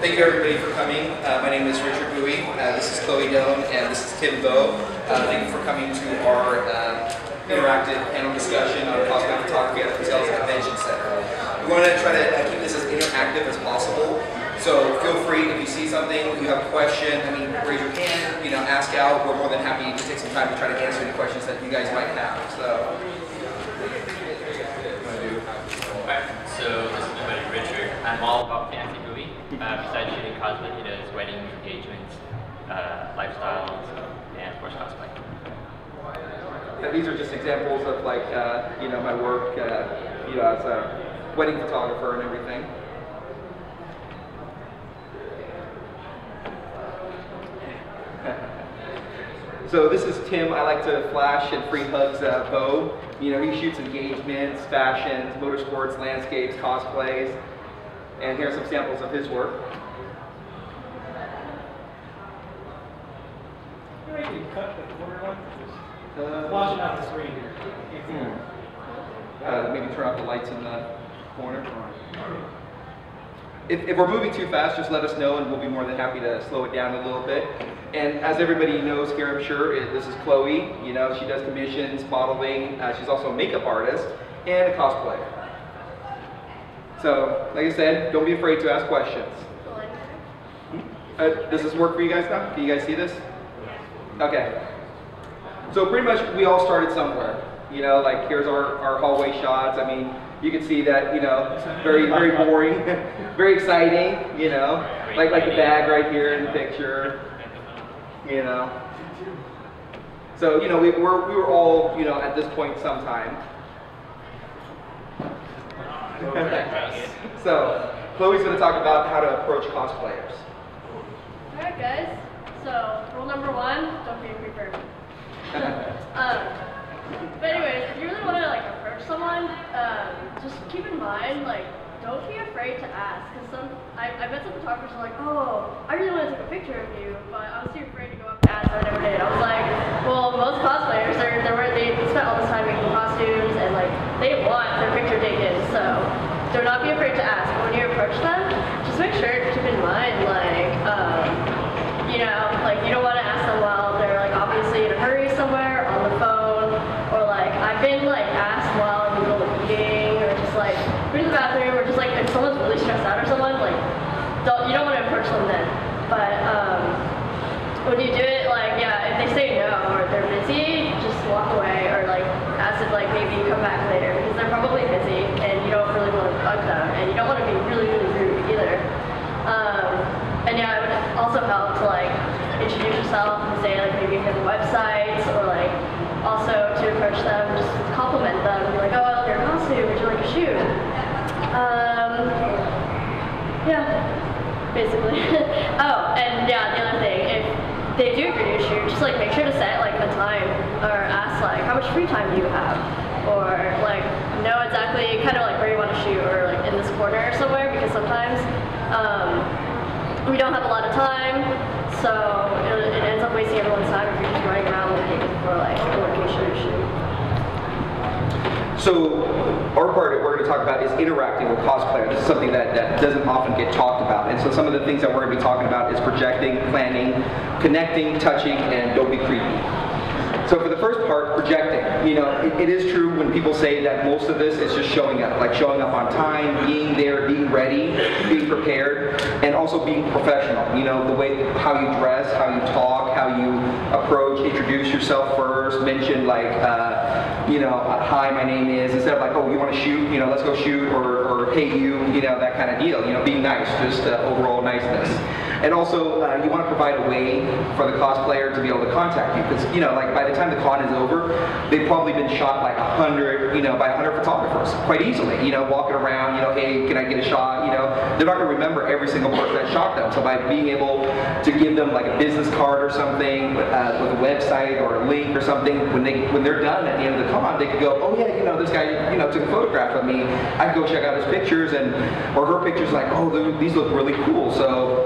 Thank you everybody for coming. My name is Richard Bowie. This is Chloe Doan, and this is Tim Bowe. Thank you for coming to our interactive panel discussion on cosplay photography at the Sales Convention Center. We want to try to keep this as interactive as possible. So feel free, if you see something, you have a question, raise your hand, ask out. We're more than happy to take some time to try to answer any questions that you guys might have. So this is my buddy Richard. I'm all about fancy movie. Besides shooting cosplay, he does weddings, engagements, lifestyles, and of course cosplay. These are just examples of my work, as a wedding photographer and everything. So this is Tim. I like to flash and free hugs Bo. He shoots engagements, fashions, motorsports, landscapes, cosplays. And here are some samples of his work. Maybe cut the corner one. Flashing out the screen here. Maybe turn off the lights in the corner. If we're moving too fast, just let us know and we'll be more than happy to slow it down a little bit. And as everybody knows here, I'm sure, this is Chloe. She does commissions, modeling. She's also a makeup artist and a cosplayer. So, like I said, don't be afraid to ask questions. Does this work for you guys now? Can you guys see this? Okay. So pretty much we all started somewhere. Here's our hallway shots. You can see that, very boring, very exciting, like the bag right here in the picture, So, we were all, at this point sometime. So, Chloe's going to talk about how to approach cosplayers. Alright guys, so rule number 1, don't be a creeper. But anyways, if you really want to approach someone, just keep in mind, don't be afraid to ask. Because I met some photographers who are like, oh, I really want to take a picture of you, but I was too afraid to go up and ask, so I never did. I was like, well, most cosplayers, they spent all this time making costumes, and they want their picture taken, so do not be afraid to ask. But when you approach them, just make sure to keep in mind, you don't want to ask them while they're obviously in a hurry somewhere on the phone, or I've been asked while in the middle of a meeting, or just go to the bathroom, or just if someone's really stressed out or someone, you don't want to approach them then. But when you do it, if they say no or they're busy, just walk away, or ask if maybe come back later, because they're probably busy and you don't really want to bug them, and you don't want to be really rude either. And yeah, it would also help to introduce yourself and say maybe you have websites, or also to approach them, just compliment them, and be like, oh, I love your costume, would you like a shoot? Yeah, basically. Oh, and yeah, the other thing, if they do agree to shoot, just make sure to set a time, or ask how much free time do you have, or know exactly kind of where you want to shoot, or in this corner or somewhere, because sometimes we don't have a lot of time, so it ends up wasting everyone's time if you're just running around looking for a location to shoot. So our part we're going to talk about is interacting with cosplayers. This is something that doesn't often get talked about. And so some of the things that we're going to be talking about is projecting, planning, connecting, touching, and don't be creepy. So for the first part, projecting, it is true when people say that most of this is just showing up, showing up on time, being there, being ready, being prepared, and also being professional. The way, how you dress, how you talk, how you approach, introduce yourself first, mention hi, my name is, instead of oh, you want to shoot, let's go shoot, or hey you, that kind of deal. Being nice, just overall niceness. And also, you want to provide a way for the cosplayer to be able to contact you, because by the time the con is over, they've probably been shot by 100 photographers quite easily. Walking around, hey, can I get a shot? They're not going to remember every single person that shot them. So by being able to give them a business card or something with a website or a link or something, when they're done at the end of the con, they could go, oh yeah, this guy took a photograph of me. I can go check out his pictures or her pictures. Oh, these look really cool. So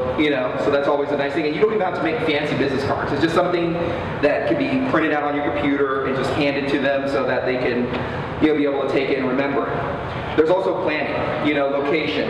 so that's always a nice thing. And you don't even have to make fancy business cards. It's just something that can be printed out on your computer and just handed to them so that they can be able to take it and remember it. There's also planning, location,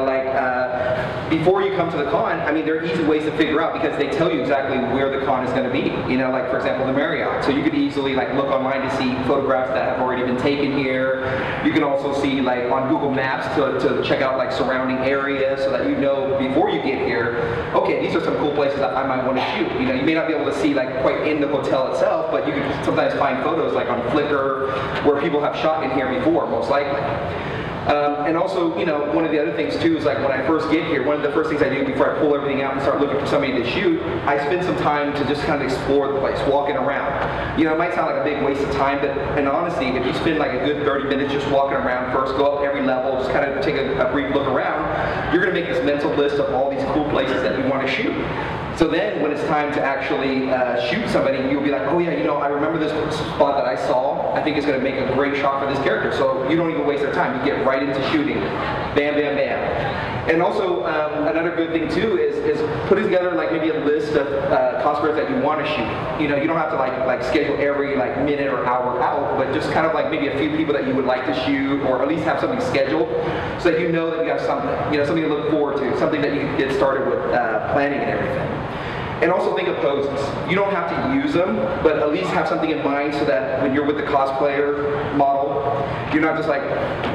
like before you come to the con, I mean, there are easy ways to figure out because they tell you exactly where the con is going to be, like for example, the Marriott. So you could easily like look online to see photographs that have already been taken here. You can also see like on Google Maps to check out like surrounding areas so that you know before you get here, okay, these are some cool places that I might want to shoot. You may not be able to see like quite in the hotel itself, but you can sometimes find photos like on Flickr where people have shot in here before, most likely. And also, one of the other things too is like when I first get here, one of the first things I do before I pull everything out and start looking for somebody to shoot, I spend some time to just kind of explore the place, walking around. It might sound like a big waste of time, but in honesty, if you spend like a good 30 minutes just walking around first, go up every level, just kind of take a brief look around, you're going to make this mental list of all these cool places that you want to shoot. So then when it's time to actually shoot somebody, you'll be like, oh yeah, I remember this spot that I saw. I think it's going to make a great shot for this character. So you don't even waste their time. You get right into shooting. Bam, bam, bam. And also another good thing too is putting together like maybe a list of cosplayers that you want to shoot. You don't have to like schedule every like minute or hour out, but just kind of like maybe a few people that you would like to shoot, or at least have something scheduled so that you know that you have something, something to look forward to, something that you can get started with planning and everything. And also think of poses. You don't have to use them, but at least have something in mind so that when you're with the cosplayer model, you're not just like,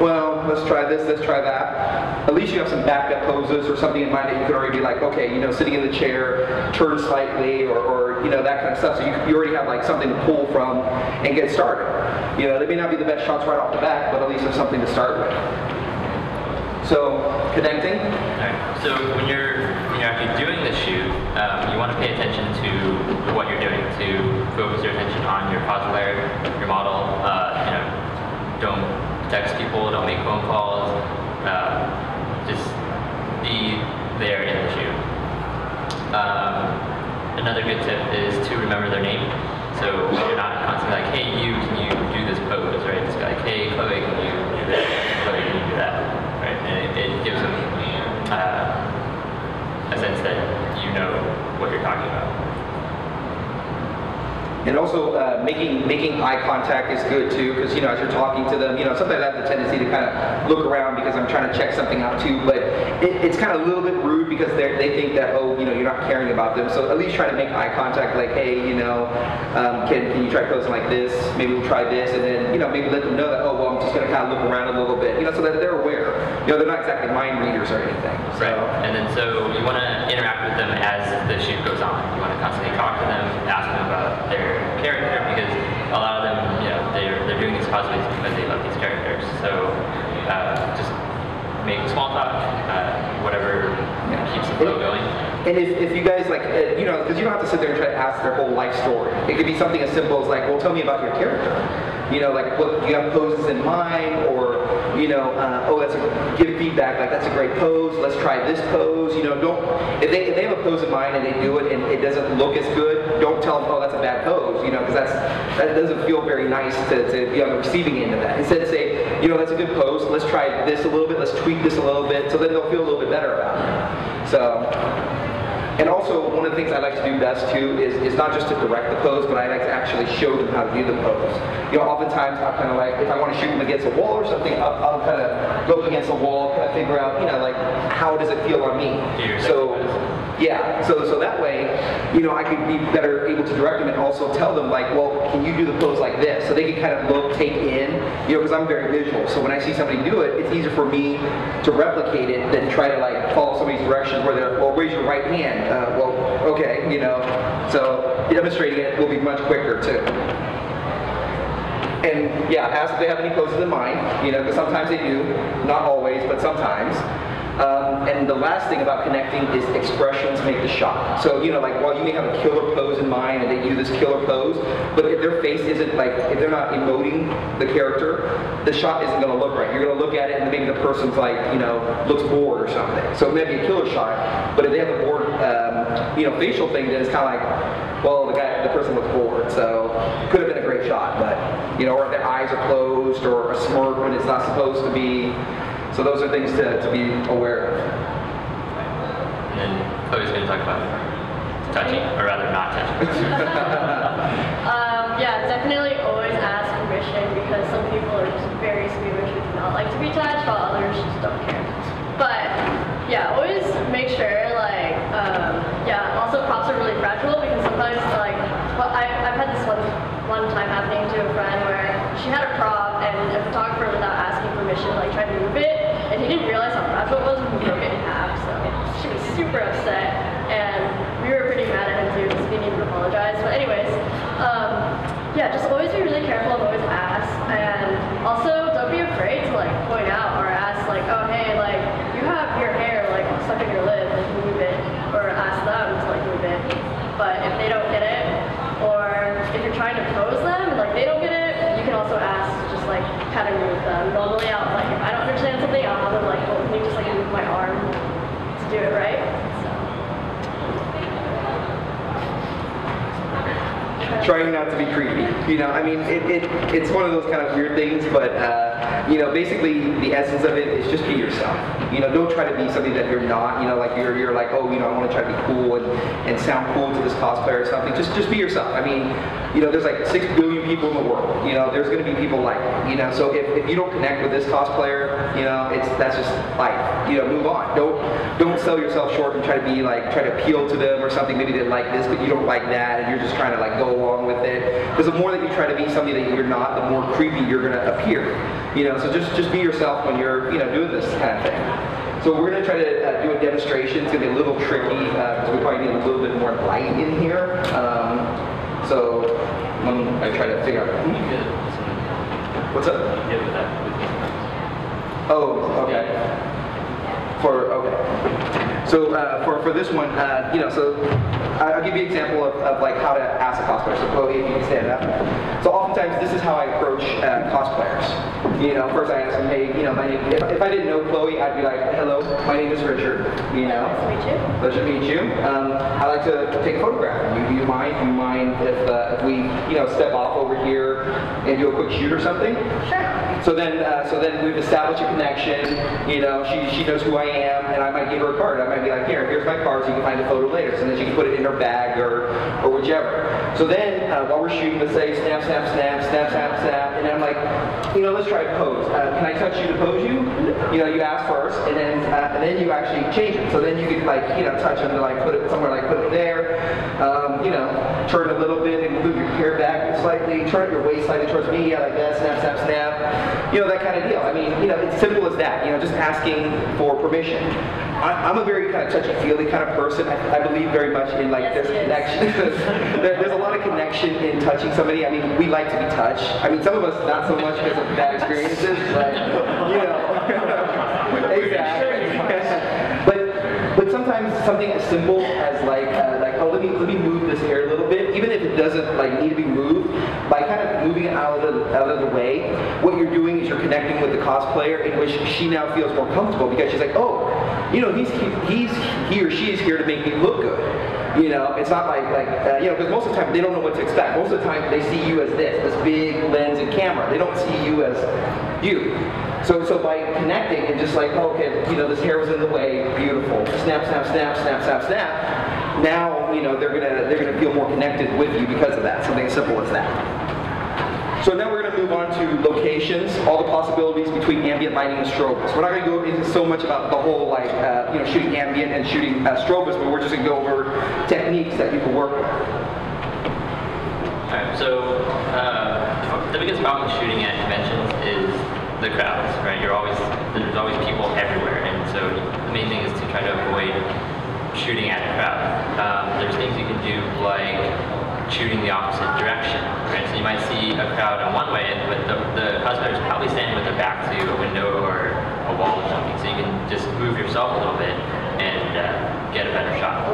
well, let's try this, let's try that. At least you have some backup poses or something in mind that you could already be like, okay, sitting in the chair, turn slightly, or that kind of stuff. So you already have like something to pull from and get started. They may not be the best shots right off the bat, but at least there's something to start with. So, connecting. Alright, so when you're actually doing the shoot, you want to pay attention to what you're doing, to focus your attention on your cosplayer, your model. Don't text people, don't make phone calls, just be there in the shoot. Another good tip is to remember their name. So you're not constantly like, hey, can you do this pose, right? Just be like, hey, Chloe, can you do this? Chloe, can you do that? Right? And it gives them a sense that you know what you're talking about. And also making eye contact is good too, because as you're talking to them, sometimes I have the tendency to kind of look around because I'm trying to check something out too, but it's kind of a little bit rude because they think that, oh, you're not caring about them. So at least try to make eye contact, like, hey, can you try posing like this? Maybe we'll try this, and then maybe let them know that, oh, well, I'm just going to kind of look around a little bit, so that they're aware. They're not exactly mind readers or anything. So. Right. And then so you want to interact with them as the shoot goes on. You want to constantly talk to them, ask them about their character, because a lot of them, they're doing these cosplays because they love these characters. So just make small talk, whatever keeps the flow going. And if you guys like, because you don't have to sit there and try to ask their whole life story. It could be something as simple as like, well, tell me about your character. Like what you have poses in mind, or oh, give feedback, like that's a great pose, let's try this pose. If they have a pose in mind and they do it and it doesn't look as good, don't tell them, oh, that's a bad pose, because that doesn't feel very nice to be on the receiving end of that. Instead say, that's a good pose, let's try this a little bit, let's tweak this a little bit, so then they'll feel a little bit better about it. So. And also, one of the things I like to do best too is not just to direct the pose, but I like to actually show them how to do the pose. Oftentimes I'm kind of like, if I want to shoot them against a wall or something, I'll kind of go up against a wall, kind of figure out, like how does it feel on me? So, yeah, so that way, I could be better able to direct them and also tell them like, well, can you do the pose like this? So they can kind of look, take in, because I'm very visual. So when I see somebody do it, it's easier for me to replicate it than try to like follow somebody's directions where they're, well, raise your right hand. Well, okay, so demonstrating it will be much quicker too. And yeah, ask if they have any poses in mind, because sometimes they do, not always, but sometimes. And the last thing about connecting is expressions make the shot. So, like, while you may have a killer pose in mind and they do this killer pose, but if their face isn't like, if they're not emoting the character, the shot isn't going to look right. You're going to look at it and maybe the person's like, looks bored or something. So it may be a killer shot, but if they have a bored, facial thing, then it's kind of like, well, the person looks bored. So it could have been a great shot, but, or if their eyes are closed or a smirk when it's not supposed to be. So those are things to be aware of. And then Chloe's going to talk about touching, or rather not touching. Yeah, definitely always ask permission, because some people are just very squeamish and do not like to be touched. Normally I was like, if I don't understand something, I'll have them like, well, can you just like move my arm to do it right? Trying not to be creepy. You know, I mean, it's one of those kind of weird things, but you know, basically the essence of it is just be yourself. You know, don't try to be something that you're not. You know, like you're like, oh, you know, I want to try to be cool and sound cool to this cosplayer or something. Just be yourself. I mean, you know, there's like 6 billion people in the world. You know, there's going to be people like you. You know, so if you don't connect with this cosplayer, you know, that's just life. You know, move on. Don't sell yourself short and try to appeal to them or something. Maybe they like this, but you don't like that, and you're just trying to like go along with it. Because the more that you try to be something that you're not, the more creepy you're going to appear. You know, so just be yourself when you're, you know, doing this kind of thing. So we're going to try to do a demonstration. It's going to be a little tricky because we probably need a little bit more light in here. So when I try to figure out. What's up? Oh, okay. So for this one, you know, so I'll give you an example of like how to ask a cosplayer. So Chloe, if you can stand up. So oftentimes this is how I approach cosplayers. You know, first I ask them, hey, you know, my name. If I didn't know Chloe, I'd be like, hello, my name is Richard. You know, Nice to meet you. Pleasure to meet you. I'd like to take a photograph. Do you mind? Do you mind if we, you know, step off over here and do a quick shoot or something? Sure. So then we've established a connection. You know, she knows who I am, and I might give her a card. I might be like, here's my card, so you can find the photo later. So then she can put it in her bag or whichever. So then while we're shooting, let's say snap, snap, snap, snap, snap, snap, and then I'm like, you know, let's try to pose. Can I touch you to pose you? You know, you ask first, and then you actually change it. So then you can like, you know, touch them to like put it somewhere, like put it there. You know, turn a little bit and move your hair back slightly. Turn your waist slightly towards me, yeah, like that. Snap, snap, snap. You know, that kind of deal. I mean, you know, it's simple as that. You know, just asking for permission. I'm a very kind of touchy-feely kind of person. I believe very much in like there's connection. There's a lot of connection in touching somebody. I mean, we like to be touched. I mean, some of us not so much because of bad experiences, but you know, exactly. But sometimes something as simple as like oh, let me move this hair a little bit, even if it doesn't like need to be moved, by kind of moving it out of the way, what you're doing is you're connecting with the cosplayer, in which she now feels more comfortable because she's like, oh, you know, he or she is here to make me look good. You know, it's not like you know, because most of the time they don't know what to expect. Most of the time they see you as this big lens and camera. They don't see you as you. So by connecting and just like, oh, okay, you know, this hair was in the way, beautiful. Snap, snap, snap, snap, snap, snap. Now, you know, they're gonna feel more connected with you because of that. Something as simple as that. So now we're going to move on to locations, all the possibilities between ambient lighting and strobes. We're not going to go into so much about the whole like you know, shooting ambient and shooting strobes, but we're just going to go over techniques that you can work with. Alright, so the biggest problem with shooting at conventions is the crowds, right? There's always people everywhere, and so the main thing is to try to avoid shooting at a crowd. There's things you can do like shooting the opposite direction, right? So you might see a crowd on one way, but the cosplayer is probably standing with their back to a window or a wall or something, so you can just move yourself a little bit and get a better shot.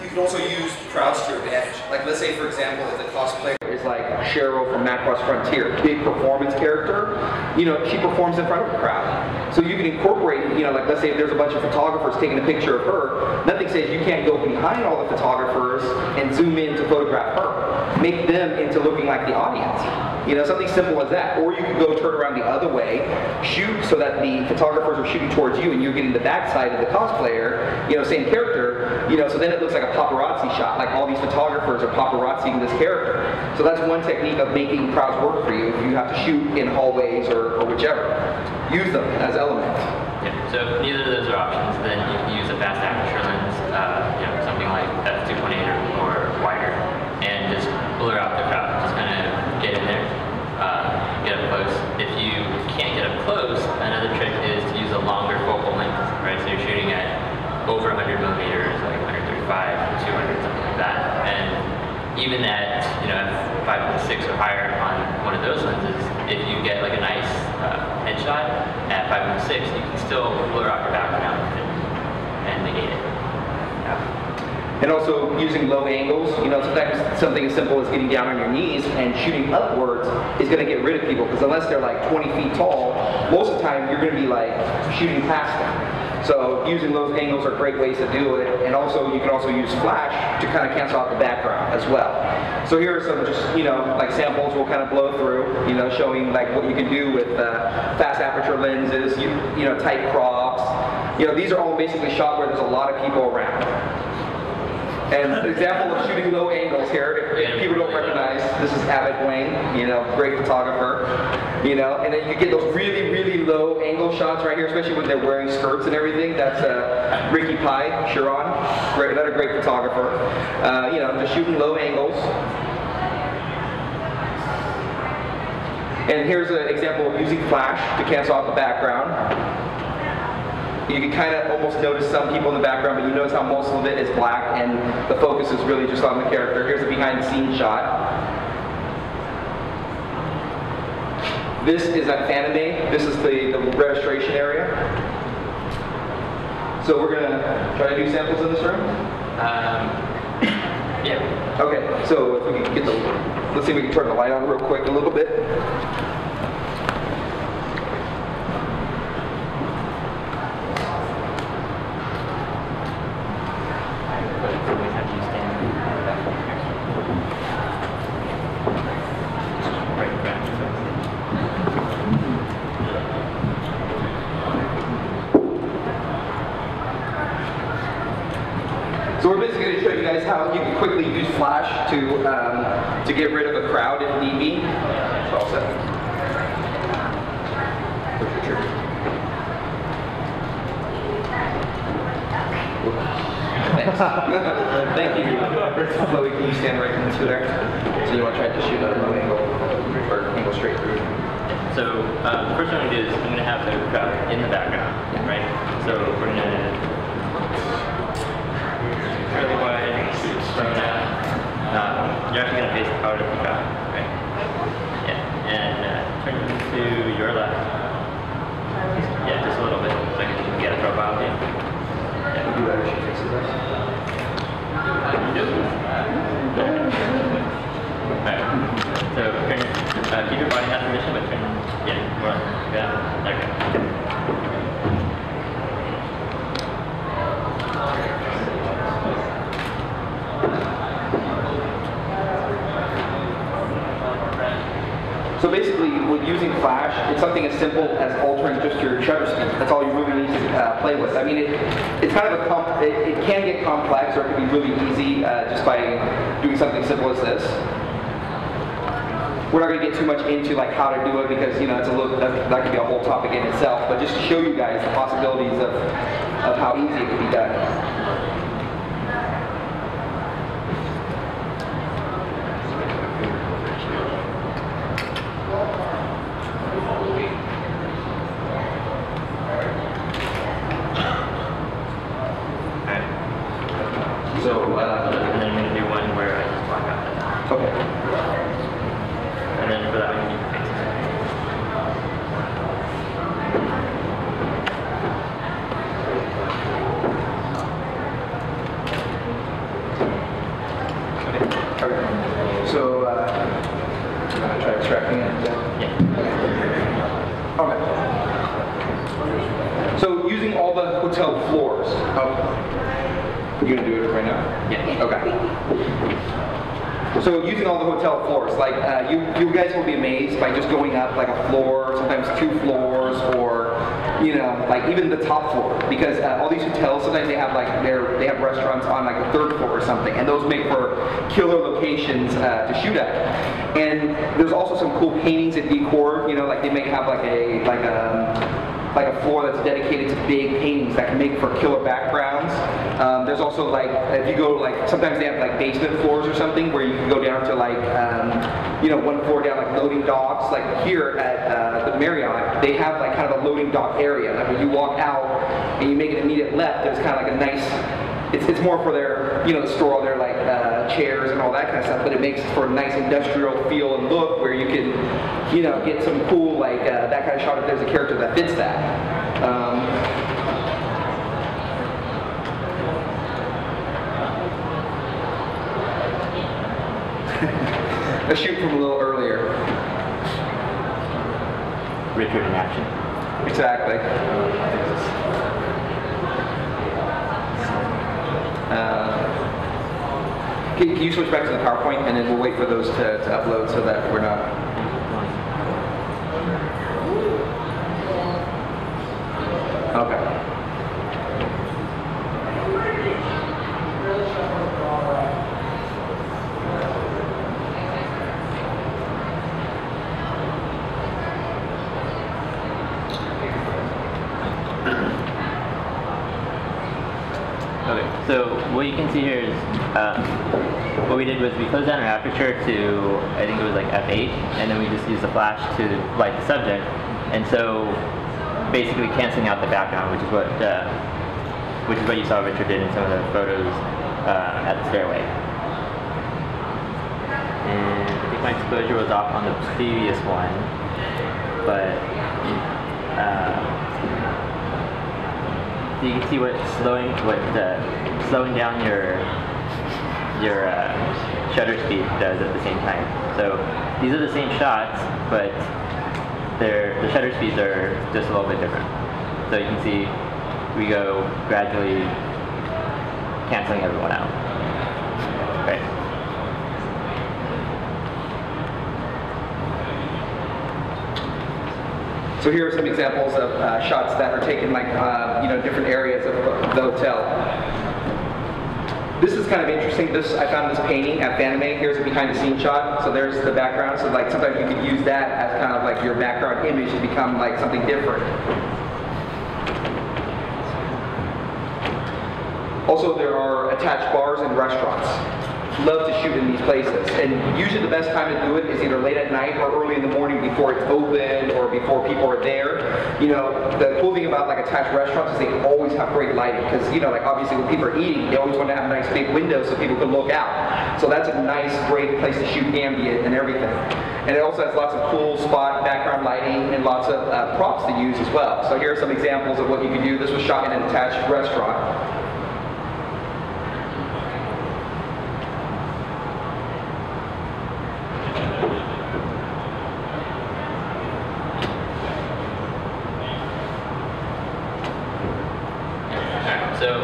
You can also use crowds to your advantage. Like, let's say, for example, if the cosplayer is like Cheryl from Macross Frontier, big performance character, you know, she performs in front of a crowd. So you can incorporate, you know, like let's say if there's a bunch of photographers taking a picture of her, nothing says you can't go behind all the photographers and zoom in to photograph her. Make them into looking like the audience. You know, something simple as that. Or you could go turn around the other way, shoot so that the photographers are shooting towards you and you're getting the backside of the cosplayer, you know, same character, you know, so then it looks like a paparazzi shot, like all these photographers are paparazziing this character. So that's one technique of making crowds work for you if you have to shoot in hallways or whichever. Use them as elements. Yeah, so if neither of those are options, then you can use a fast aperture lens, you know, something like f2.8 or wider, and just blur out the crowd. Just kind of get in there, get up close. If you can't get up close, another trick is to use a longer focal length, right? So you're shooting at over 100 millimeters, like 135, 200, something like that. And even at, you know, 5.6 or higher on one of those lenses, if you get like a nice headshot at 5.6, you can still blur out your background and negate it. Yeah. And also using low angles. You know, sometimes something as simple as getting down on your knees and shooting upwards is going to get rid of people, because unless they're like 20 feet tall, most of the time you're going to be like shooting past them. So using those angles are great ways to do it. And also you can also use flash to kind of cancel out the background as well. So here are some just, you know, like samples we'll kind of blow through, you know, showing like what you can do with fast aperture lenses, you know, tight crops. You know, these are all basically shot where there's a lot of people around. And an example of shooting low angles here, if people don't recognize, this is Avid Wayne, you know, great photographer, you know, and then you get those really, really low angle shots right here, especially when they're wearing skirts and everything. That's Ricky Pye, Sharon, another great photographer, you know, just shooting low angles. And here's an example of using flash to cancel out the background. You can kind of almost notice some people in the background, but you notice how most of it is black and the focus is really just on the character. Here's a behind the scenes shot. This is at Fanime. This is the registration area. So we're going to try to do samples in this room? Yeah. Okay, so if we can get the, let's see if we can turn the light on real quick a little bit. So we're basically going to show you guys how you can quickly use flash to get rid of a crowd if need be. So all set. Thanks. Thank you. Chloe, can you stand right into there? So you want to try to shoot at a low angle or angle straight through? So the first thing I'm going to do is I'm going to have the crowd in the background, right? So we're going to really wide, thrown out. You're actually going to face the crowd of the crowd, right? Yeah, and turn to your left. Yeah, just a little bit, so I can get a profile view. Yeah. You better she faces us. You do. Alright, so turn, keep your body in that position, but turn, yeah, more, yeah, okay. So basically, with using flash, it's something as simple as altering just your shutter speed. That's all you really need to play with. I mean, it's kind of it can get complex, or it can be really easy just by doing something simple as this. We're not going to get too much into like how to do it, because you know it's a little that could be a whole topic in itself. But just to show you guys the possibilities of how easy it can be done. So, and then I'm going to do one where I just block out that. Okay. And then for that one, you need to face it. Okay. So, you want to try extracting it? Yeah. Okay. So, using all the hotel floors. You're gonna do it right now? Yeah. Okay. So using all the hotel floors, like you guys will be amazed by just going up like a floor, sometimes 2 floors, or you know, like even the top floor, because all these hotels sometimes they have like they have restaurants on like the 3rd floor or something, and those make for killer locations to shoot at. And there's also some cool paintings and decor. You know, like they may have like a floor that's dedicated to big paintings that can make for killer backgrounds. There's also like, if you go like, sometimes they have like basement floors or something where you can go down to like, you know, 1 floor down like loading docks. Like here at the Marriott, they have like kind of a loading dock area. Like when you walk out and you make an immediate left, there's kind of like a nice, it's more for their, you know, to store all their like chairs and all that kind of stuff, but it makes for a nice industrial feel and look where you can, you know, get some cool like that kind of shot if there's a character that fits that. a shoot from a little earlier. Richard in action. Exactly. Can you switch back to the PowerPoint, and then we'll wait for those to upload so that we're not... Okay. Okay, so what you can see here is what we did was we closed down our aperture to, I think it was like f8, and then we just used the flash to light the subject, and so basically canceling out the background, which is what you saw Richard did in some of the photos at the stairway. And I think my exposure was off on the previous one, but so you can see what slowing down your shutter speed does at the same time. So these are the same shots, but the shutter speeds are just a little bit different. So you can see we go gradually canceling everyone out. Right. So here are some examples of shots that are taken like, different areas of the hotel. This is kind of interesting. I found this painting at Fanime. Here's a behind the scenes shot. So there's the background. So like sometimes you could use that as kind of like your background image to become like something different. Also, there are attached bars and restaurants. Love to shoot in these places, and usually the best time to do it is either late at night or early in the morning before it's open or before people are there. The cool thing about like attached restaurants is they always have great lighting, because like obviously when people are eating, they always want to have nice big windows so people can look out. So that's a nice, great place to shoot ambient and everything. And it also has lots of cool spot background lighting and lots of props to use as well. So here are some examples of what you can do. This was shot in an attached restaurant. So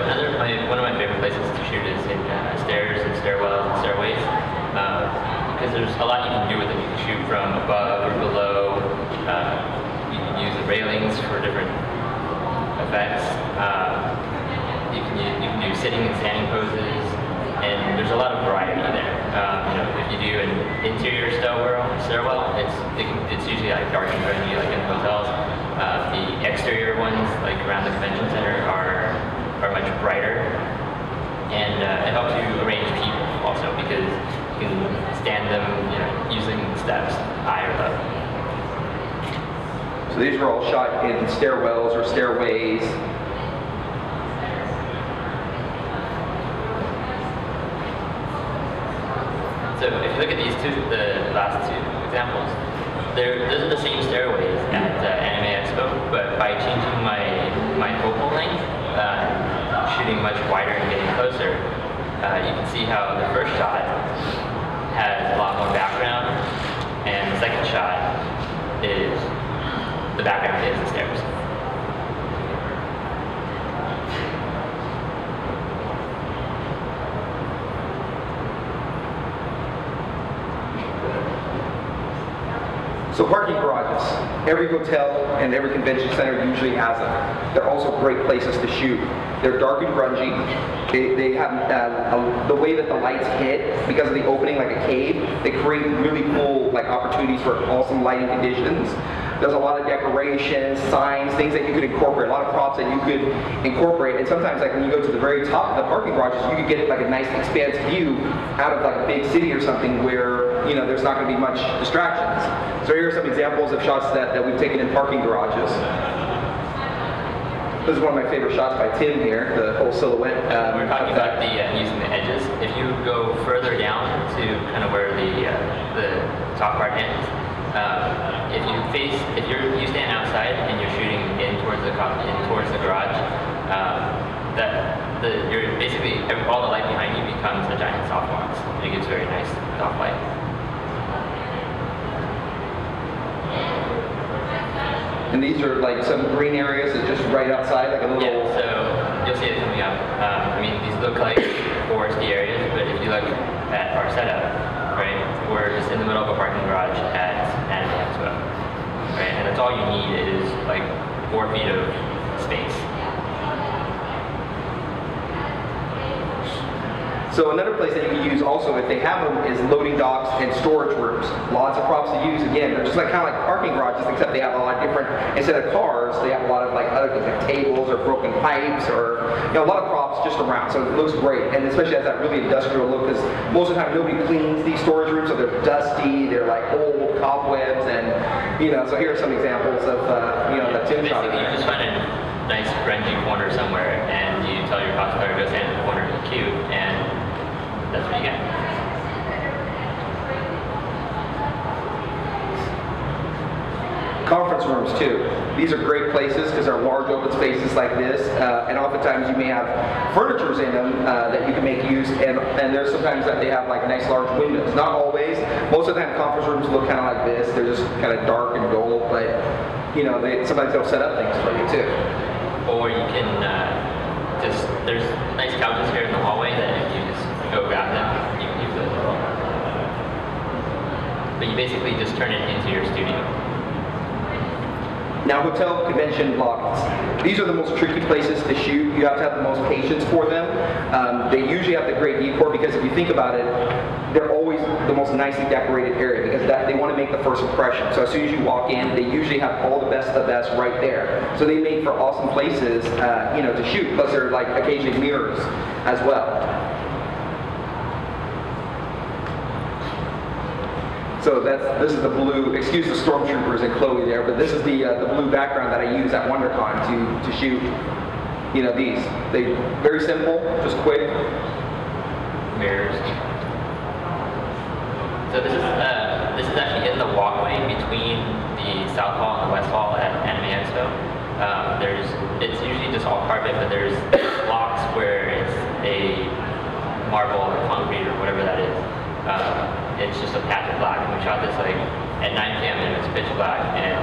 one of my favorite places to shoot is in stairs and stairwells and stairways, because there's a lot you can do with it. You can shoot from above or below. You can use the railings for different effects. You can do sitting and standing poses, and there's a lot of variety there. If you do an interior stairwell, it's usually like dark and grungy, like in hotels. The exterior ones, like around the convention center, are much brighter, and it helps you arrange people also, because you can stand them using steps high or low. So these were all shot in stairwells or stairways. So if you look at the last two examples, those are the same stairways at Anime Expo, but by changing my focal length, shooting much wider and getting closer, you can see how the first shot has a lot more background, and the second shot is the background is the stairs. So parking garages. Every hotel and every convention center usually has them. They're also great places to shoot. They're dark and grungy. They have the way that the lights hit, because of the opening like a cave, they create really cool opportunities for awesome lighting conditions. There's a lot of decorations, signs, things that you could incorporate, a lot of props that you could incorporate. And sometimes when you go to the very top of the parking garages, you could get a nice expansive view out of a big city or something where there's not going to be much distractions. So here are some examples of shots that we've taken in parking garages. This is one of my favorite shots by Tim here, the whole silhouette. We're talking about using the edges. If you go further down to kind of where the top part ends, if you stand outside and you're shooting in towards the garage, you're basically all the light behind you becomes a giant softbox. It gives very nice soft light. And these are like some green areas that's just right outside, like a little... Yeah, so you'll see it coming up. I mean, these look like foresty areas, but if you look at our setup, right, we're just in the middle of a parking garage at Anime Expo, right? And that's all you need is like 4 feet of space. So another place that you can use also, if they have them, is loading docks and storage rooms. Lots of props to use. Again, they're just like kind of like parking garages, except they have a lot of different, instead of cars, they have a lot of like other things like tables or broken pipes or, you know, a lot of props just around. So it looks great, and especially has that really industrial look, because most of the time nobody cleans these storage rooms, so they're dusty, they're like old cobwebs, and, you know, so here are some examples of, you know, the Tim shot. Basically, you just find a nice grungy corner somewhere, and you tell your cosplayer to go stand in the corner and be cute, and that's what you get. Conference rooms too. These are great places because they're large open spaces like this, and oftentimes you may have furnitures in them that you can make use, and there's sometimes that they have like nice large windows. Not always. Most of the time conference rooms look kind of like this. They're just kind of dark and dull, but you know, sometimes they'll set up things for you too. Or you can there's nice couches here in the hallway that if you just go grab them, you can use those as well. But you basically just turn it into your studio. Now, hotel convention lobbies. These are the most tricky places to shoot. You have to have the most patience for them. They usually have the great decor because if you think about it, they're always the most nicely decorated area because they want to make the first impression. So as soon as you walk in, they usually have all the best of the best right there. So they make for awesome places, you know, to shoot. Plus, they're like occasionally mirrors as well. So this is the blue, excuse the stormtroopers and Chloe there, but this is the blue background that I use at WonderCon to shoot, you know, these. They very simple, just quick. Mirrors. So this is actually in the walkway between the South Hall and the West Hall at Anime Expo. It's usually just all carpet, but there's blocks where it's a marble or concrete or whatever that is. It's just a patch of black, and we shot this like at 9 p.m. and it was pitch black, and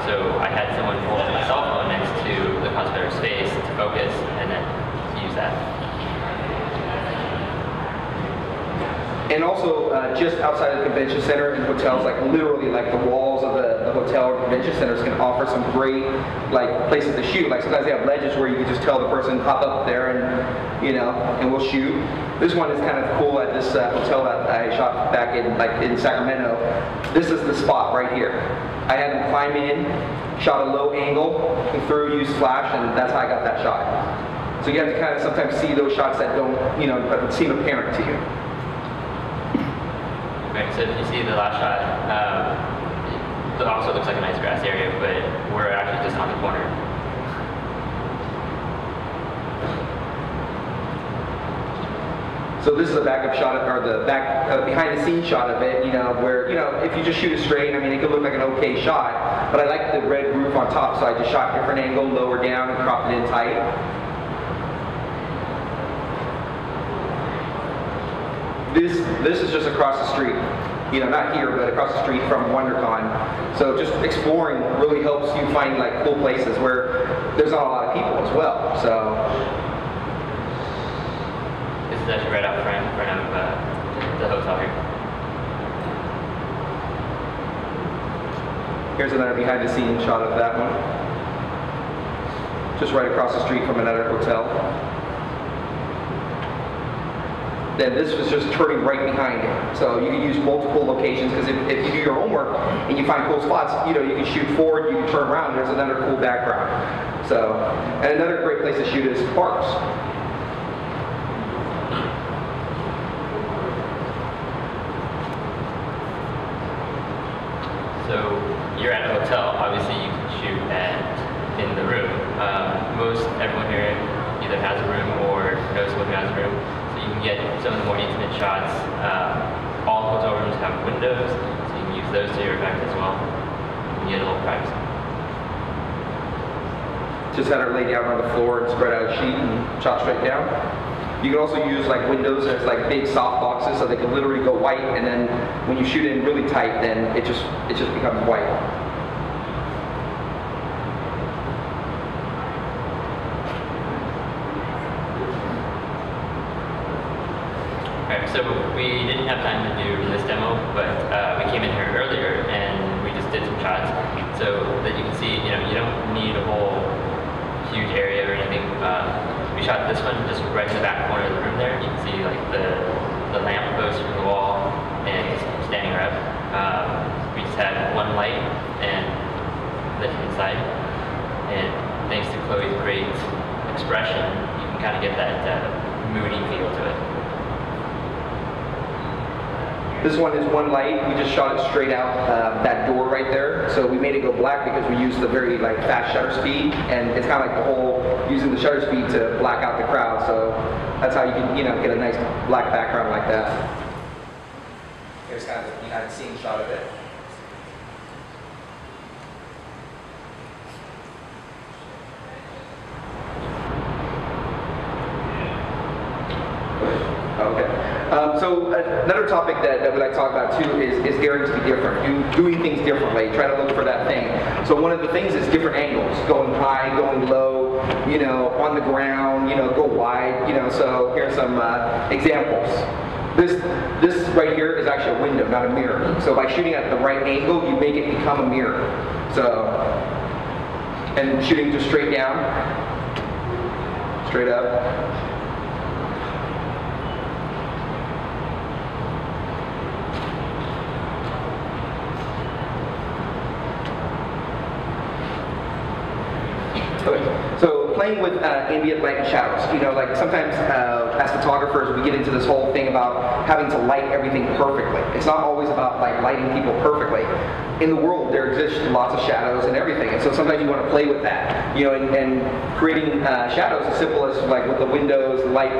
so I had someone hold my cell phone next to the cosplayer's face to focus, and then use that. And also, just outside of the convention center and hotels, like literally like the walls of the hotel or convention centers can offer some great like places to shoot. Like sometimes they have ledges where you can just tell the person hop up there and, you know, and we'll shoot. This one is kind of cool at this hotel that I shot back in Sacramento. This is the spot right here. I had him climb in, shot a low angle, and through used flash, and that's how I got that shot. So you have to kind of sometimes see those shots that don't, you know, that seem apparent to you. Right, so if you see the last shot, it also looks like a nice grass area, but we're actually just on the corner. So this is a backup shot of, or the behind the scenes shot of it, you know, where, you know, if you just shoot it straight, I mean, it could look like an okay shot, but I like the red roof on top, so I just shot different angle, lower down, and cropped it in tight. This is just across the street. You know, not here, but across the street from WonderCon. So just exploring really helps you find like cool places where there's not a lot of people as well. So this is actually right out front of the hotel here. Here's another behind the scenes shot of that one. Just right across the street from another hotel. Then this was just turning right behind it. So you can use multiple locations because if you do your homework and you find cool spots, you know, you can shoot forward, you can turn around, there's another cool background. So, and another great place to shoot is parks. So you're at a hotel, obviously you can shoot in the room. Most everyone here either has a room or knows someone who has a room. So you can get some of the more intimate shots. All hotel rooms have windows, so you can use those to your effect as well. You can get a little privacy. Just had her lay down on the floor and spread out a sheet and shot straight down. You can also use like windows as like big soft boxes so they can literally go white, and then when you shoot in really tight, then it just becomes white. so we didn't have time to do this demo, but we came in here earlier and we just did some shots so that you can see, you don't need a whole huge area or anything. We shot this one just right in the back corner of the room there. You can see like the lamp post from the wall and it's standing her up. We just had one light and lit inside. And thanks to Chloe's great expression, you can kind of get that moody feel to it. This one is one light. We just shot it straight out that door right there. So we made it go black because we used the very fast shutter speed, and it's kind of like the whole using the shutter speed to black out the crowd. So that's how you can get a nice black background like that. Here's kind of the behind the scenes shot of it. Okay. So another topic that we like to talk about too is daring to be different, doing things differently, try to look for that thing. So one of the things is different angles, going high, going low, on the ground, go wide, so here's some examples. This right here is actually a window, not a mirror. So by shooting at the right angle, you make it become a mirror. So, and shooting just straight down, straight up. So playing with ambient light and shadows, like sometimes as photographers we get into this whole thing about having to light everything perfectly. It's not always about lighting people perfectly. In the world there exists lots of shadows and everything, and so sometimes you want to play with that, and creating shadows as simple as with the windows, light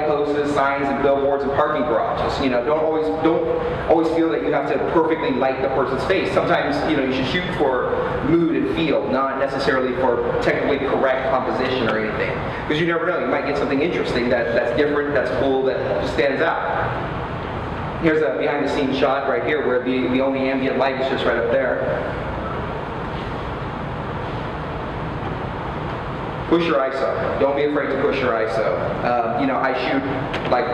posts, signs, and billboards and parking garages. Don't always feel that you have to perfectly light the person's face. Sometimes you should shoot for mood and feel, not necessarily for technically correct composition or anything, because you never know, you might get something interesting that's different, that's cool, that just stands out. Here's a behind the scenes shot right here where the only ambient light is just right up there. Push your ISO. Don't be afraid to push your ISO. I shoot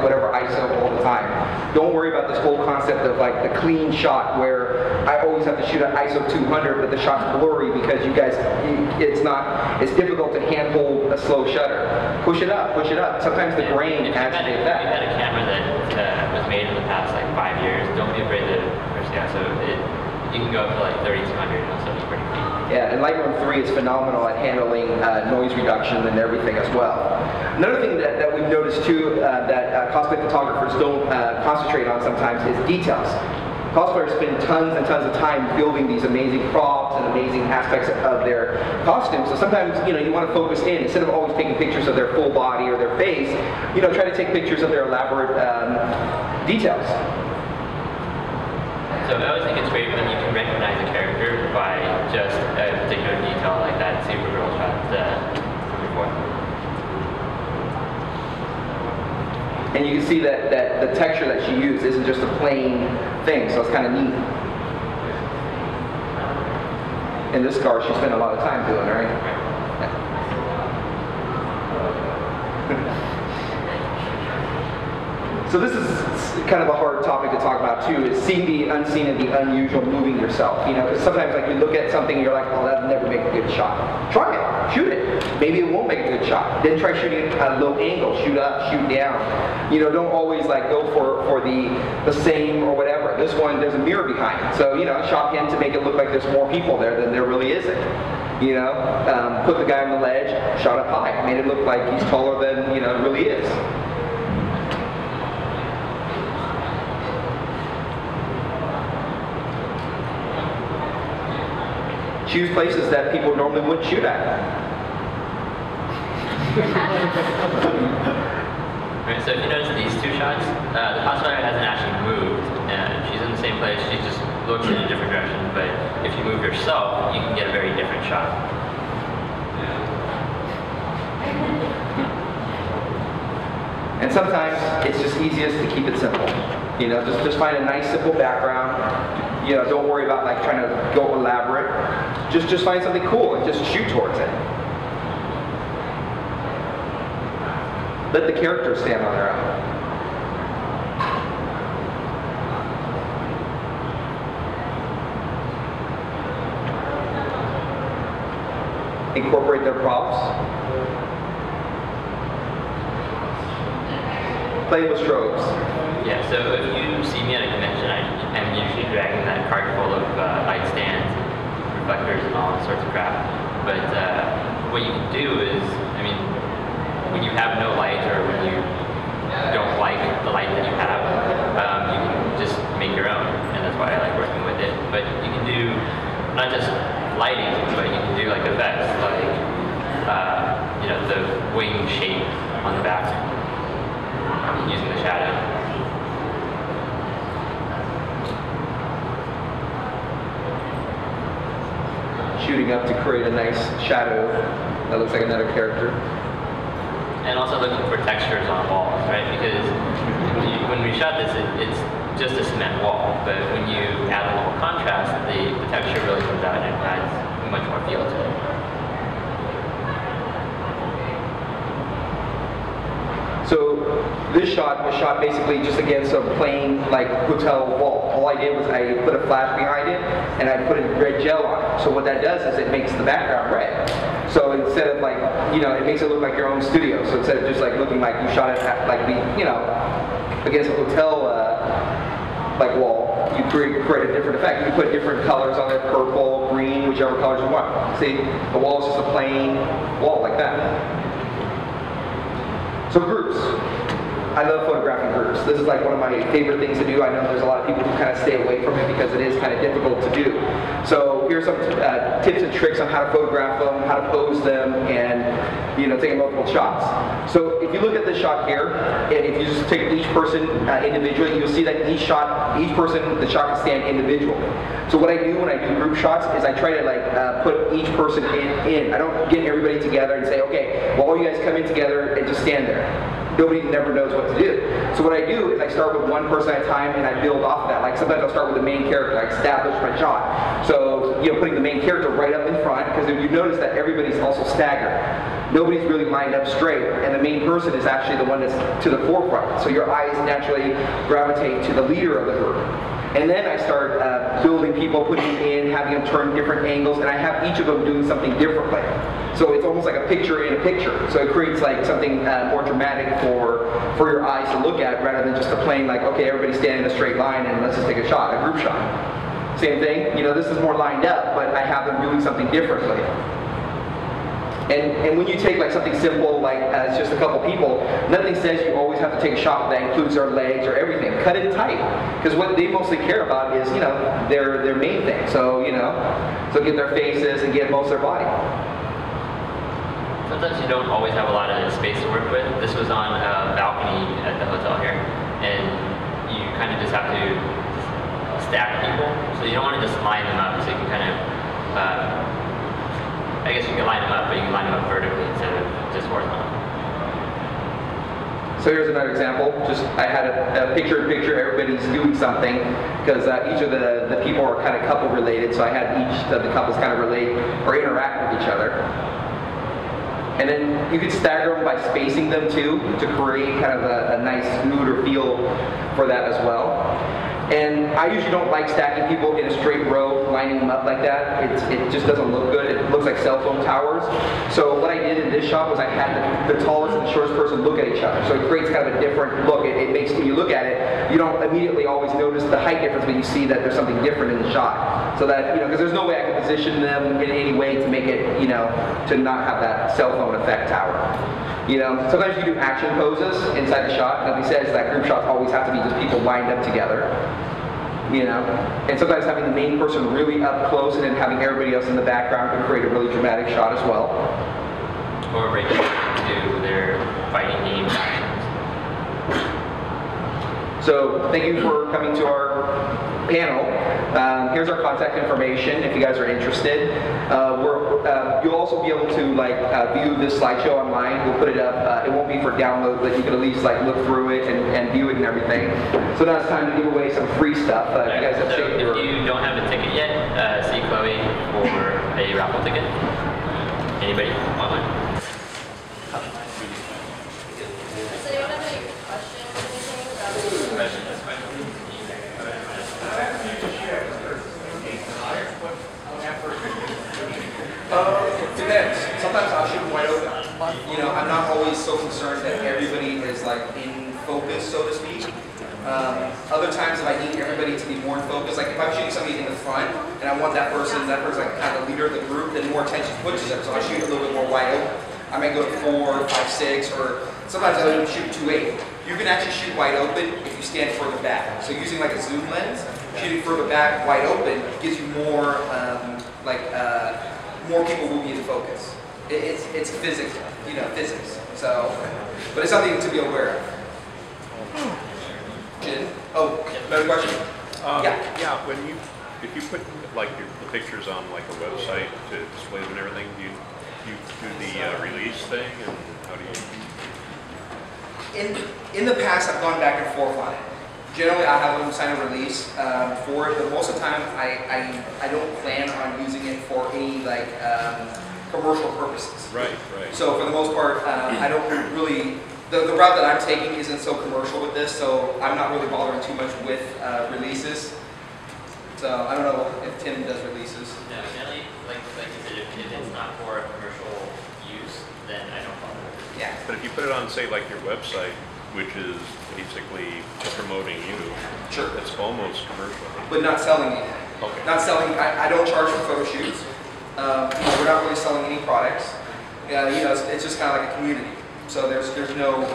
whatever ISO all the time. Don't worry about this whole concept of the clean shot where I always have to shoot at ISO 200 but the shot's blurry because it's difficult to handhold a slow shutter. Push it up, push it up. Sometimes the grain adds to the effect. If you had a camera that was made in the past 5 years, don't be afraid to push the ISO. You can go up to 3200 and it'll still be pretty clean. Yeah, and Lightroom 3 is phenomenal at handling noise reduction and everything as well. Another thing that we've noticed too that cosplay photographers don't concentrate on sometimes is details. Cosplayers spend tons and tons of time building these amazing props and amazing aspects of their costumes. So sometimes you want to focus in instead of always taking pictures of their full body or their face. Try to take pictures of their elaborate details. So I always think it's great when you can recognize a character by just a particular detail like that Supergirl shot from before. And you can see that the texture that she used isn't just a plain thing, so it's kind of neat. And this scar she spent a lot of time doing, right? So this is kind of a hard topic to talk about too, is seeing the unseen and the unusual moving yourself. Because sometimes you look at something and you're like, oh, that'll never make a good shot. Try it, shoot it. Maybe it won't make a good shot. Then try shooting it at a low angle, shoot up, shoot down. Don't always go for the same or whatever. This one, there's a mirror behind it. So, I shot him to make it look like there's more people there than there really isn't. Put the guy on the ledge, shot up high, made it look like he's taller than, it really is. Choose places that people normally wouldn't shoot at. Right, so if you notice these two shots, the cosplayer hasn't actually moved. She's in the same place, she just looks in a different direction, but if you move yourself, you can get a very different shot. And sometimes it's just easiest to keep it simple. Just find a nice simple background. Don't worry about trying to go elaborate. Just find something cool and just shoot towards it. Let the characters stand on their own. incorporate their props. Playing with strobes. Yeah, so if you see me at a convention, I'm usually dragging that cart full of light stands, reflectors, and all sorts of crap. But what you can do is, I mean, when you have no light or when you don't like the light that you have, you can just make your own, and that's why I like working with it. But you can do not just lighting, but you can do like effects, like you know, the wing shape on the back using the shadow. Shooting up to create a nice shadow that looks like another character. And also looking for textures on walls, right? Because when we shot this, it's just a cement wall, but when you add a little contrast, the texture really comes out and adds much more feel to it. So this shot was shot basically just against a plain like hotel wall. All I did was I put a flash behind it and I put a red gel on it. So what that does is it makes the background red. So instead of like, you know, it makes it look like your own studio. So instead of just like looking like you shot it at like the, you know, against a hotel like wall, you create a different effect. You put different colors on it, purple, green, whichever colors you want. See, the wall is just a plain wall like that. So groups. I love photographing groups. This is like one of my favorite things to do. I know there's a lot of people who kind of stay away from it because it is kind of difficult to do. So here's some tips and tricks on how to photograph them, how to pose them, and you know, taking multiple shots. So if you look at this shot here, and if you just take each person individually, you'll see that each person, the shot can stand individually. So what I do when I do group shots is I try to like put each person in. I don't get everybody together and say, okay, well all you guys come in together and just stand there. Nobody never knows what to do. So what I do is I start with one person at a time and I build off of that. Like sometimes I'll start with the main character, I establish my shot. So, you know, putting the main character right up in front, because if you notice that everybody's also staggered. Nobody's really lined up straight, and the main person is actually the one that's to the forefront. So your eyes naturally gravitate to the leader of the group. And then I start building people, putting them in, having them turn different angles, and I have each of them doing something differently. So it's almost like a picture in a picture. So it creates like something more dramatic for your eyes to look at, rather than just a plain like, okay, everybody's standing in a straight line and let's just take a shot, a group shot. Same thing, you know, this is more lined up, but I have them doing something differently. And when you take like something simple, like it's just a couple people, nothing says you always have to take a shot that includes their legs or everything. Cut it tight, because what they mostly care about is, you know, their main thing. So, you know, so get their faces and get most of their body. Sometimes you don't always have a lot of space to work with. This was on a balcony at the hotel here, and you kind of just have to stack people. So you don't want to just line them up, so you can kind of I guess you can line them up, but you can line them up vertically instead of just horizontal. So here's another example. Just I had a picture-in-picture. Everybody's doing something because each of the people are kind of couple related. So I had each of the couples kind of relate or interact with each other. And then you could stagger them by spacing them too to create kind of a nice mood or feel for that as well. And I usually don't like stacking people in a straight row, lining them up like that. It just doesn't look good. It looks like cell phone towers. So what I did in this shot was I had the tallest and the shortest person look at each other. So it creates kind of a different look. It makes, when you look at it, you don't immediately always notice the height difference, but you see that there's something different in the shot. So that, you know, because there's no way I can position them in any way to make it, you know, to not have that cell phone effect tower. You know, sometimes you do action poses inside the shot. Nothing says that group shots always have to be just people lined up together. You know, and sometimes having the main person really up close and then having everybody else in the background can create a really dramatic shot as well. Or break into their fighting game actions. So thank you for coming to our panel. Here's our contact information if you guys are interested. You'll also be able to view this slideshow online. We'll put it up. It won't be for download, but you can at least look through it and view it and everything. So now it's time to give away some free stuff. You guys have if you don't have a ticket yet, see Chloe for a raffle ticket. Anybody online? Does anyone have any questions or anything about Depends. Sometimes I'll shoot them wide open. You know, I'm not always so concerned that everybody is like in focus, so to speak. Other times, if I need everybody to be more in focus, like if I'm shooting somebody in the front and I want that person like kind of the leader of the group, then more attention is put to them. So I shoot a little bit more wide open. I might go to 4, 5, 6, or sometimes I'll even shoot 2.8. You can actually shoot wide open if you stand further back. So using like a zoom lens, shooting further back, wide open, gives you more more people will be in focus. It's physics, you know, physics. So, but it's something to be aware of. Oh, another question? Yeah, if you put like the pictures on like a website to display them and everything, do you do the release thing, and how do you? In the past, I've gone back and forth on it. Generally, I have them sign a release for it, but most of the time, I don't plan on using it for any like commercial purposes. Right. So for the most part, I don't really. The route that I'm taking isn't so commercial with this, so I'm not really bothering too much with releases. So I don't know if Tim does releases. No, generally, like you said, if it's not for commercial use, then I don't bother. Yeah. But if you put it on, say, like your website, which is basically promoting you, Sure. It's almost commercial. But not selling anything. Okay. Not selling. I don't charge for photo shoots. You know, we're not really selling any products. You know, it's just kind of like a community. So there's no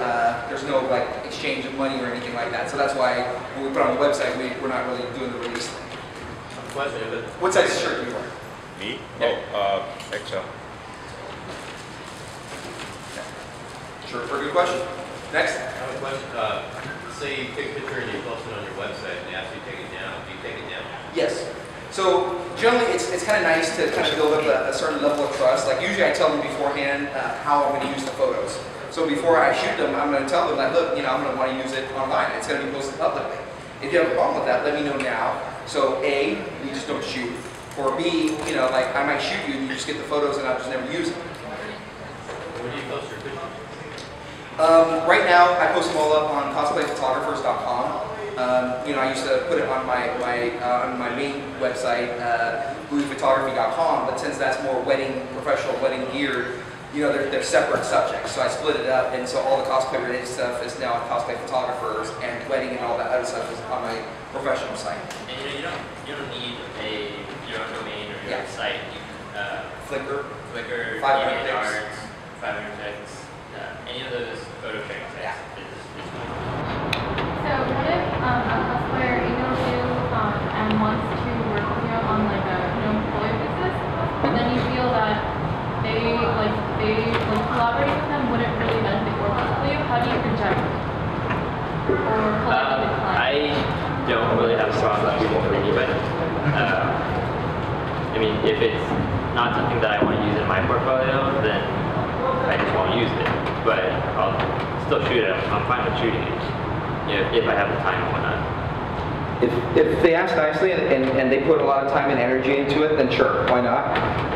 like exchange of money or anything like that. So that's why when we put it on the website, we're not really doing the release thing. What size shirt do you wear? Me? Yeah. Oh, XL. Sure, for a good question. Next. I have a question. Say you take a picture and you post it on your website and they ask you to take it down. Do you take it down? Yes. So generally, it's kind of nice to kind of build up a certain level of trust. Like usually, I tell them beforehand how I'm going to use the photos. So before I shoot them, I'm going to tell them like, look, you know, I'm going to want to use it online. It's going to be posted publicly. If you have a problem with that, let me know now. So A, we just don't shoot. Or B, you know, like I might shoot you and you just get the photos and I'll just never use them. Where do you post your pictures? Right now, I post them all up on cosplayphotographers.com. You know, I used to put it on my main website, bluephotography.com, but since that's more professional wedding gear, you know, they're separate subjects. So I split it up, and so all the cosplay related stuff is now on cosplay photographers, and wedding and all that other stuff is on my professional site. And you don't need your own domain or your own site. You can, Flickr, Flickr, 500 pics. DeviantArt, 500 pics, any of those photo sharing sites. Yeah. Is fine. So what if a cosplayer emails you and wants to work with you on like a employee basis, but then you feel that they collaborating with them wouldn't really benefit your cosplay? How do you reject or politely decline? I don't really have a problem with people for anybody. I mean, if it's not something that I want to use in my portfolio, then I just won't use it. But I'll still shoot it. I'm fine with shooting it, you know, if I have the time and whatnot. If they ask nicely and they put a lot of time and energy into it, then sure, why not?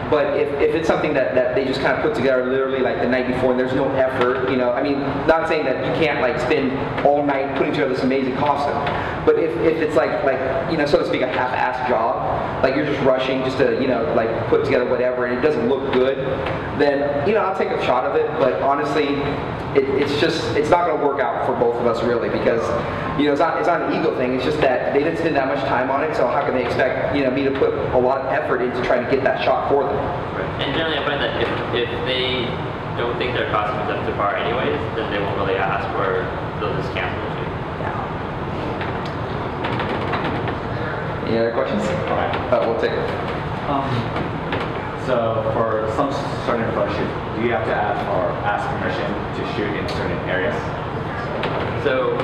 But if it's something that they just kind of put together literally like the night before and there's no effort, you know, I mean, not saying that you can't like spend all night putting together this amazing costume, but if it's like you know, so to speak, a half-assed job, like you're just rushing just to, you know, like put together whatever and it doesn't look good, then, you know, I'll take a shot of it, but honestly, it's not going to work out for both of us really, because, you know, it's not an ego thing. It's just that they didn't spend that much time on it, so how can they expect, you know, me to put a lot of effort into trying to get that shot for them? Right. And generally, I find that if they don't think their costume is up to par anyways, then they won't really ask, or they'll just cancel the shoot. Any other questions? All right. We'll take it. So for some certain photo shoot, do you have to ask permission to shoot in certain areas? So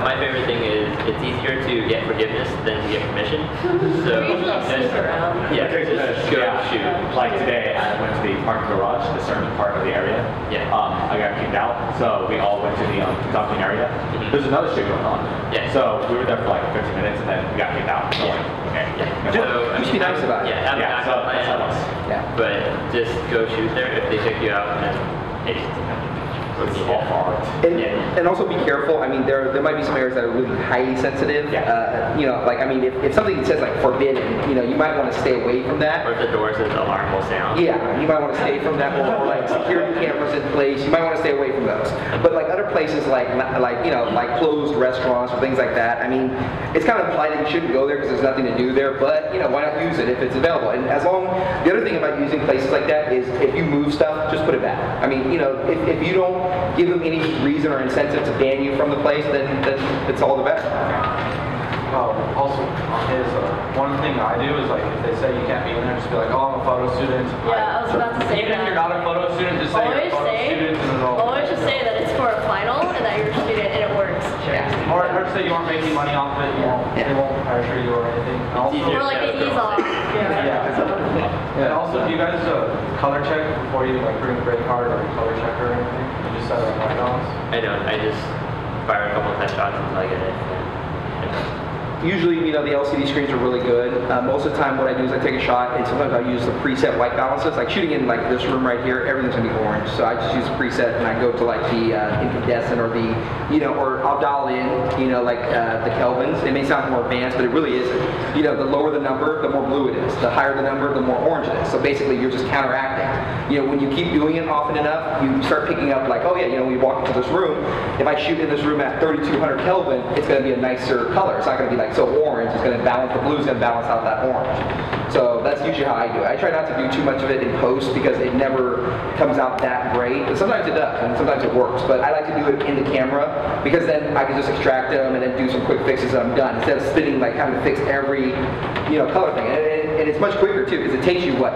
my favorite thing is it's easier to get forgiveness than to get permission. So just shoot. Like today, I went to the parking garage, a certain part of the area. Yeah. I got kicked out, so we all went to the docking area. Mm-hmm. There's another shoot going on. Yeah. So we were there for like 15 minutes, and then we got kicked out. So Yeah. like, okay. Yeah. So, So I Just mean, be nice about it. Yeah, have a yeah, so backup that's how it plan. was. Yeah. But just go shoot there. If they pick you out, then hey, It's all art. And also be careful. I mean, there might be some areas that are really highly sensitive. Yeah. You know, like I mean, if something says like forbidden, you know, you might want to stay away from that. Or if the door says alarm will sound. Yeah, you might want to stay from that. Or like security cameras in place, you might want to stay away from those. But like other places, like you know, like closed restaurants or things like that. I mean, it's kind of implied that you shouldn't go there because there's nothing to do there. But you know, why not use it if it's available? And the other thing about using places like that is if you move stuff, just put it back. I mean, you know, if you don't give them any reason or incentive to ban you from the place, then it's all the better. Also, on his, one thing I do is like if they say you can't be in there, just be like, oh, I'm a photo student. Yeah, I was about to say Even that. if you're not a photo student, just say you're a photo student. And Always just say that it's for a final and that you're a student and it works. Yeah. Or just say you aren't making money off it. They won't pressure you or anything. And also, Or like the ease off. And also, do you guys color check before you like bring a grade card or color check or anything? You just set it on white balance? I don't. I just fire a couple of headshots until I get it. Usually, you know, the LCD screens are really good. Most of the time, what I do is I take a shot, and sometimes I use the preset white balances. Like shooting in like this room right here, everything's gonna be orange. So I just use the preset, and I go to like the incandescent or the, you know, or I'll dial in, you know, like the kelvins. It may sound more advanced, but it really isn't. You know, the lower the number, the more blue it is. The higher the number, the more orange it is. So basically, you're just counteracting. You know, when you keep doing it often enough, you start picking up like, oh yeah, you know, when you walk into this room, if I shoot in this room at 3200 Kelvin, it's gonna be a nicer color. It's not gonna be like so orange. It's going to balance, the blue is going to balance out that orange. So that's usually how I do it. I try not to do too much of it in post because it never comes out that great. But sometimes it does, and sometimes it works. But I like to do it in the camera because then I can just extract them and then do some quick fixes and I'm done. Instead of spinning, like having to fix every, you know, color thing. And it's much quicker too because it takes you, what,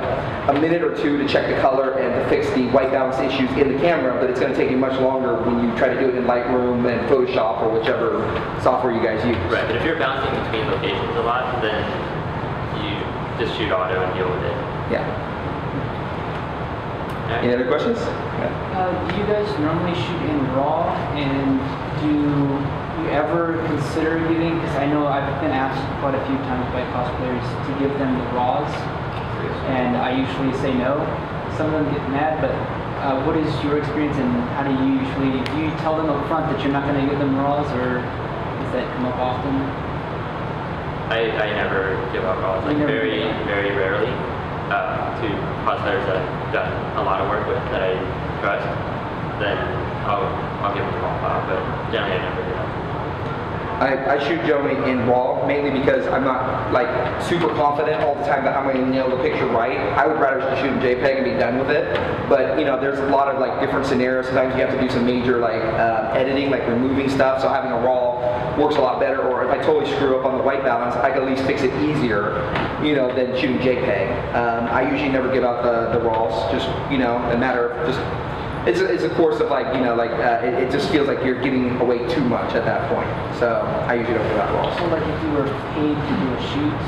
a minute or two to check the color and to fix the white balance issues in the camera, but it's going to take you much longer when you try to do it in Lightroom and Photoshop or whichever software you guys use. Right, but if you're bouncing between locations a lot, then you just shoot auto and deal with it. Yeah. Any other questions? Do you guys normally shoot in RAW, and do you ever consider giving, because I know I've been asked quite a few times by cosplayers to give them the RAWs, and I usually say no. Some of them get mad, but what is your experience and how do you usually, do you tell them up front that you're not going to give them RAWs, or does that come up often? I never give out RAWs, like very, very rarely. To cosplayers that I've done a lot of work with that I trust, then I'll give them the raw file, but generally I never do that. I shoot generally in RAW, mainly because I'm not like super confident all the time that I'm going to nail the picture right. I would rather just shoot in JPEG and be done with it. But you know, there's a lot of like different scenarios. Sometimes you have to do some major like editing, like removing stuff. So having a RAW works a lot better. Or if I totally screw up on the white balance, I can at least fix it easier, you know, than shooting JPEG. I usually never give out the RAWs. Just, you know, a matter of just. It's a course of like, you know, like it just feels like you're giving away too much at that point. So I usually don't give out RAWs. So like if you were paid to do a shoot,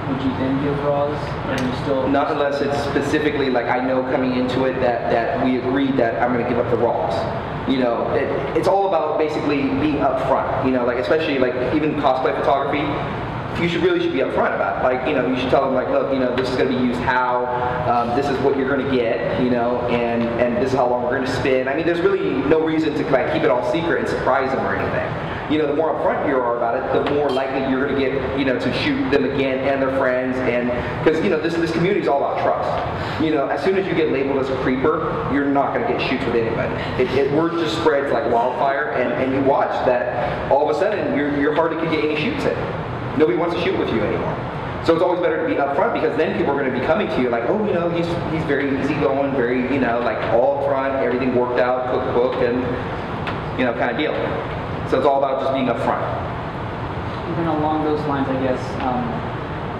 would you then give RAWs? Or are you still... Not unless it's specifically like I know coming into it that we agreed that I'm going to give up the RAWs. You know, it's all about basically being upfront. You know, like especially like even cosplay photography. You should really be upfront about it. Like, you know, you should tell them like, look, you know, this is going to be used how, this is what you're going to get, you know, and this is how long we're going to spend. I mean, there's really no reason to like keep it all secret and surprise them or anything. You know, the more upfront you are about it, the more likely you're going to get, you know, to shoot them again and their friends, and because you know this community is all about trust. You know, as soon as you get labeled as a creeper, you're not going to get shoots with anybody. Word just spreads like wildfire, and you watch that all of a sudden you're hard to get any shoots in. Nobody wants to shoot with you anymore. So it's always better to be upfront because then people are going to be coming to you like, oh, you know, he's very easygoing, very, you know, like all upfront, everything worked out, cookbook, and you know, kind of deal. So it's all about just being upfront. Even along those lines, I guess,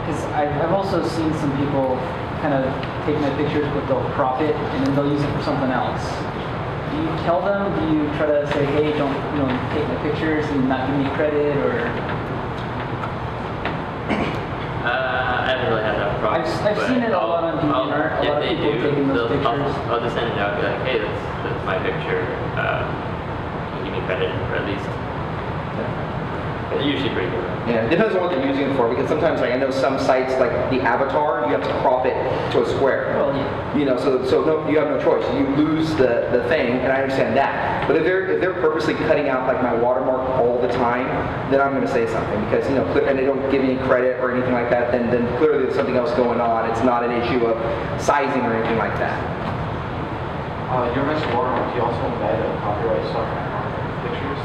because I've also seen some people kind of take my pictures, but they'll crop it and then they'll use it for something else. Do you tell them? Do you try to say, hey, don't, you know, take my pictures and not give me credit, or? I haven't really had that problem. I've seen it a lot on DeviantArt. A lot of people taking those pictures. I'll just send it out and be like, hey, that's my picture. Can you give me credit, or at least. They're usually pretty good. Yeah, it depends on what they're using it for, because sometimes like I know some sites like the avatar, you have to crop it to a square. Well, yeah. You know, so no, you have no choice. You lose the thing, and I understand that. But if they're purposely cutting out like my watermark all the time, then I'm going to say something, because and they don't give any credit or anything like that. Then clearly there's something else going on. It's not an issue of sizing or anything like that. You mentioned watermark. You also embed copyright stuff on pictures.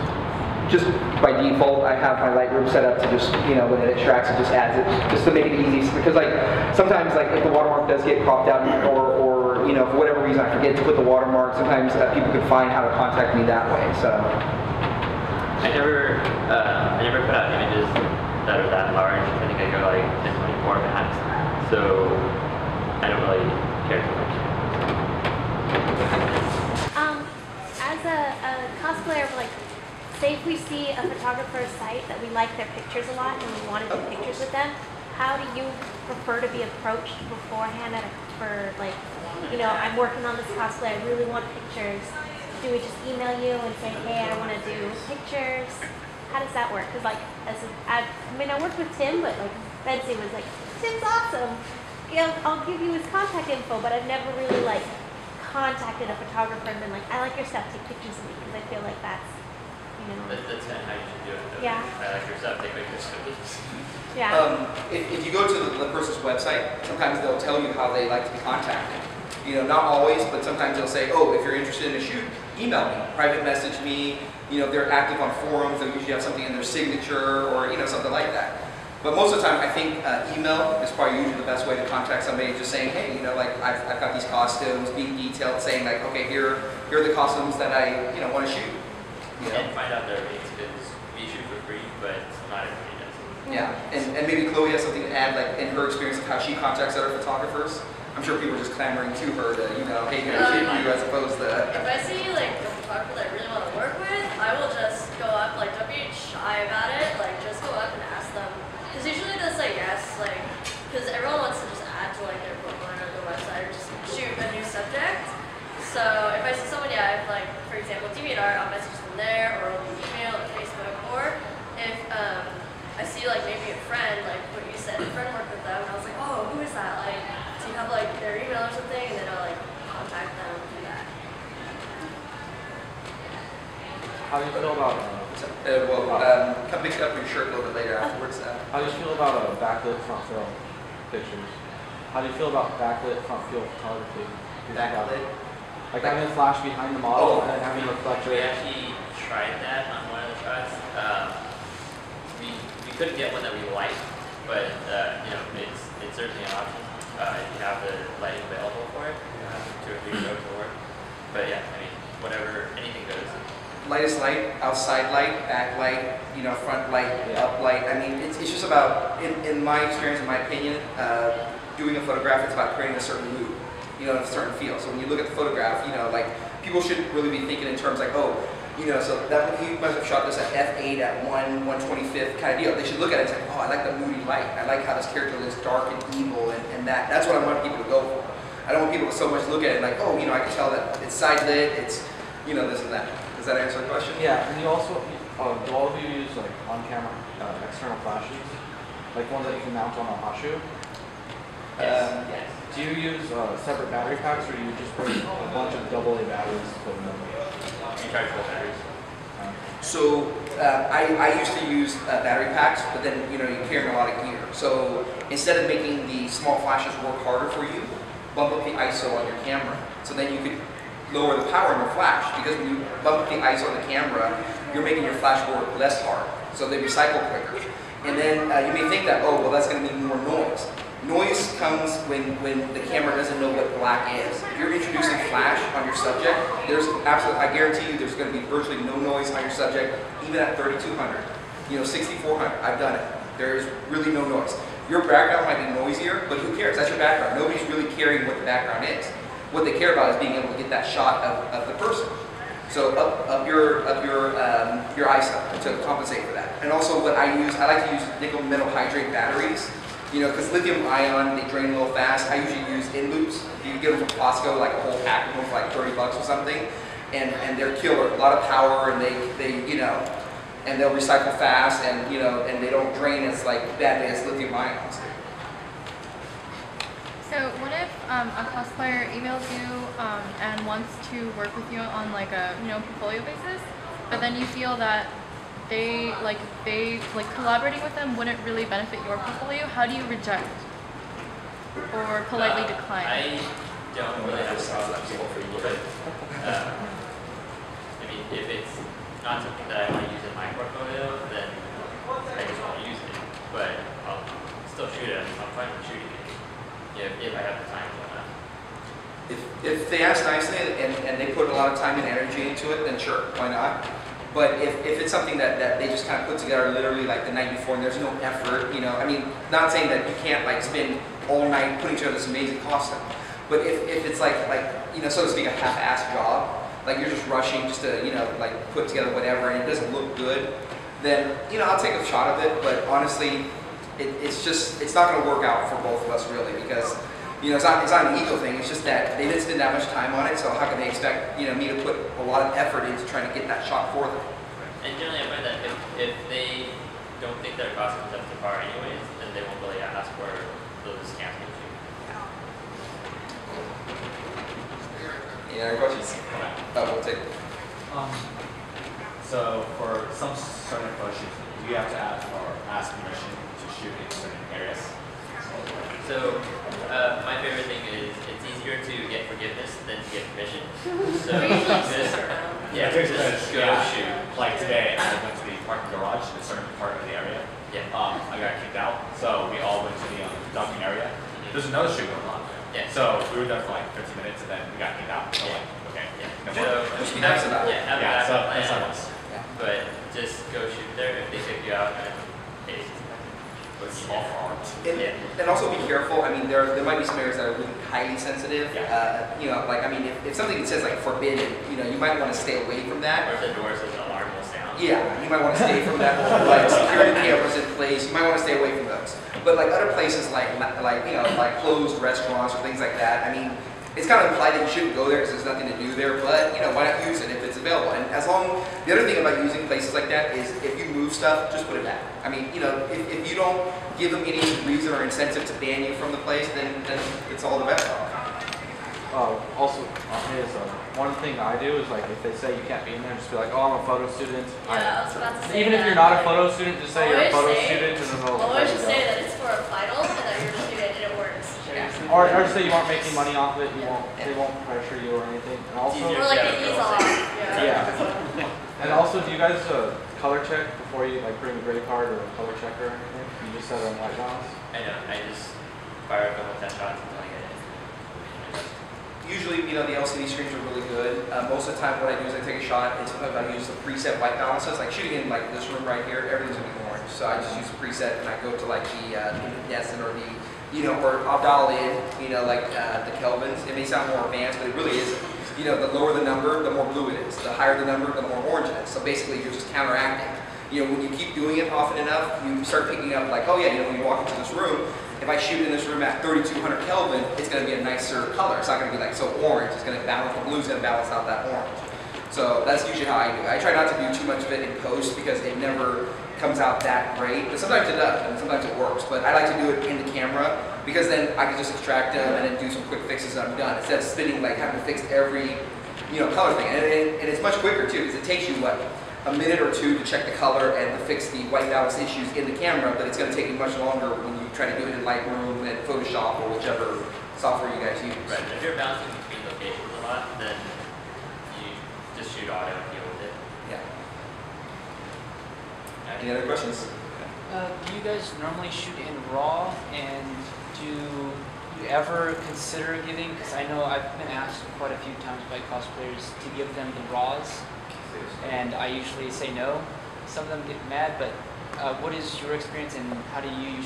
Just by default, I have my Lightroom set up to just, when it extracts, it just adds it, just to make it easy. Because like sometimes, like if the watermark does get cropped out, or for whatever reason I forget to put the watermark, sometimes people can find how to contact me that way. So I never put out images that are that large. I think I go like 1024 max. So I don't really care too much. As a cosplayer, like, say if we see a photographer's site that we like their pictures a lot and we want to do pictures with them, how do you prefer to be approached beforehand for like, I'm working on this cosplay, I really want pictures. Do we just email you and say, hey, I want to do pictures? How does that work? Because like, I worked with Tim, but like Betsy was like, Tim's awesome. I'll give you his contact info, but I've never really like contacted a photographer and been like, I like your stuff, take pictures of me, because I feel like that's, That's kind of how you should do it. Though. Yeah. I like your stuff, take pictures of me. Yeah. if you go to the person's website, sometimes they'll tell you how they like to be contacted. Not always, but sometimes they'll say, oh, if you're interested in a shoot, email me, private message me. If they're active on forums, they'll usually have something in their signature or something like that. But most of the time, I think email is probably usually the best way to contact somebody, just saying, hey, like I've got these costumes, being detailed, saying like, okay, here are the costumes that I want to shoot. And find out their rates, because we shoot for free, but not everybody does. Yeah, and maybe Chloe has something to add, like in her experience of how she contacts other photographers. I'm sure people are just clamoring to her to, hey, can I shoot you, as opposed to. If I see like a photographer that I really want to work with, I will just go up, like, don't be shy about it, like just go up and ask them. Because usually they'll say yes, like, because everyone wants to just add to like their profile or their website or just shoot a new subject. So if I see someone, I have like, for example, DeviantArt, I'll message them there, or I'll email or Facebook, or if I see like maybe a friend, like what you said, a friend worked with them, and I was like, oh, who is that? Like, do you have like their email or something? And then I'll like contact them and do that. How do you feel about Come pick up your shirt a little bit later afterwards. how do you feel about backlit front fill pictures? How do you feel about backlit front fill photography? Backlit? Like having a flash behind the model and then having a reflector. We actually tried that on one of the shots. We couldn't get one that we liked, but it's certainly an option if you have the lighting available for it. 2 or 3 strokes will work. But yeah, whatever, anything goes. Lightest light, outside light, back light, front light, up light. It's just about, in my experience, in my opinion, doing a photograph, it's about creating a certain mood, a certain feel. So when you look at the photograph, like people shouldn't really be thinking in terms like, oh, so that he must have shot this at f8 at 1/125th kind of deal. They should look at it and say, oh, I like the moody light. I like how this character looks dark and evil, and that's what I want people to go for. I don't want people to so much look at it like, oh, I can tell that it's side lit, it's, this and that. Does that answer the question? Yeah, and you also, do all of you use like on-camera external flashes? Like ones that you can mount on a hot shoe? Yes. Do you use separate battery packs, or do you just bring a bunch of AA batteries to put in them? You charge full batteries. So I used to use battery packs, but then you're carrying a lot of gear. So instead of making the small flashes work harder for you, bump up the ISO on your camera. So then you could lower the power in your flash, because when you bump up the ISO on the camera, you're making your flash work less hard, so they recycle quicker. And then you may think that, oh, well, that's going to mean more noise. Noise comes when the camera doesn't know what black is. If you're introducing flash on your subject, I guarantee you there's going to be virtually no noise on your subject, even at 3200, 6400, I've done it. There's really no noise. Your background might be noisier, but who cares? That's your background. Nobody's really caring what the background is. What they care about is being able to get that shot of the person. So up your ISO to compensate for that. And also what I like to use nickel metal hydrate batteries. Because lithium ion, they drain a little fast. I usually use in loops. You can get them from Costco, like a whole pack of them for like $30 or something. And they're killer. A lot of power, and they and they'll recycle fast, and and they don't drain as like badly as lithium ions. So what if a cosplayer emails you and wants to work with you on like a portfolio basis, but then you feel that they collaborating with them wouldn't really benefit your portfolio? How do you reject or politely decline? I don't really have a problem with people but I mean, if it's not something that I want to use in my portfolio, then I just won't use it. But I'll still shoot it. I'm fine with shooting it if I have the time and whatnot. If they ask nicely and they put a lot of time and energy into it, then sure, why not? But if it's something that they just kind of put together literally like the night before and there's no effort, I mean, not saying that you can't like spend all night putting together this amazing costume, but if it's like so to speak, a half-assed job, like you're just rushing just to like put together whatever and it doesn't look good, then I'll take a shot of it. But honestly, it's not going to work out for both of us really, because it's not an ego thing. It's just that they didn't spend that much time on it, so how can they expect me to put a lot of effort into trying to get that shot for them? And generally, I find that if they don't think their costume is up to par anyways, then they won't really ask for those scams to shoot. Any other questions? We'll take it. So for some certain photos, do you have to ask permission to shoot in certain areas? So my favorite thing is it's easier to get forgiveness than to get permission. So just go shoot. Like today, I went to the parking garage in a certain part of the area. Yeah. I got kicked out, so we all went to the docking area. There's another shoot going on. Yeah. So we were there for like 15 minutes, and then we got kicked out. So like, okay. Yeah. No So more. Just be nice about it. have a Yeah. So backup that's plan, not us. but just go shoot there. If they kick you out, then hey, But small for art. And also be careful. I mean, there might be some areas that are really highly sensitive. Yeah. Like I mean, if something says like forbidden, you might want to stay away from that. or if the door says alarm will sound. Yeah, you might want to stay from that. Like security cameras in place, you might want to stay away from those. But like other places, like closed restaurants or things like that. I mean, it's kind of implied that you shouldn't go there because there's nothing to do there. But why not use it if it's available? And the other thing about using places like that is if you move stuff, just put it back. I mean, if you don't give them any reason or incentive to ban you from the place, then it's all the better. Also, one thing I do is like if they say you can't be in there, just be like, oh, I'm a photo student. Yeah, I was about to say Even if that. you're not a photo student, just say you're a photo student, and then they'll. Always just say that it's for a final and that you're just doing it and it works. Or just say you aren't making money off it. They won't pressure you or anything. And also, Or like the ease off. yeah. And also, do you guys color check before you like bring a gray card or a color checker or anything? You just set it on white balance. I know. I just fire a couple test shots until I get it. Usually, the LCD screens are really good. Most of the time, what I do is I take a shot, and sometimes I use the preset white balances. Like shooting in like this room right here, everything's gonna be orange. So I just use the preset, and I go to like the incandescent or the, or I'll dial in, like the kelvins. It may sound more advanced, but it really isn't. The lower the number, the more blue it is. The higher the number, the more orange it is. So basically, you're just counteracting. When you keep doing it often enough, you start picking up like, oh yeah, when you walk into this room, if I shoot in this room at 3200 Kelvin, it's going to be a nicer color. It's not going to be like so orange. It's going to balance, the blue's going to balance out that orange. So that's usually how I do it. I try not to do too much of it in post because it never comes out that great. But sometimes it does, and sometimes it works. But I like to do it in the camera because then I can just extract them and then do some quick fixes and I'm done. Instead of spinning, like having to fix every, color thing. And it's much quicker too because it takes you, a minute or two to check the color and to fix the white balance issues in the camera, but it's going to take you much longer when you try to do it in Lightroom and Photoshop or whichever software you guys use. Right. If you're bouncing between locations a lot, then you just shoot auto and deal with it. Yeah. Any other questions? Do you guys normally shoot in RAW, and do you ever consider giving, because I know I've been asked quite a few times by cosplayers to give them the RAWs, and I usually say no. Some of them get mad, but what is your experience, and how do you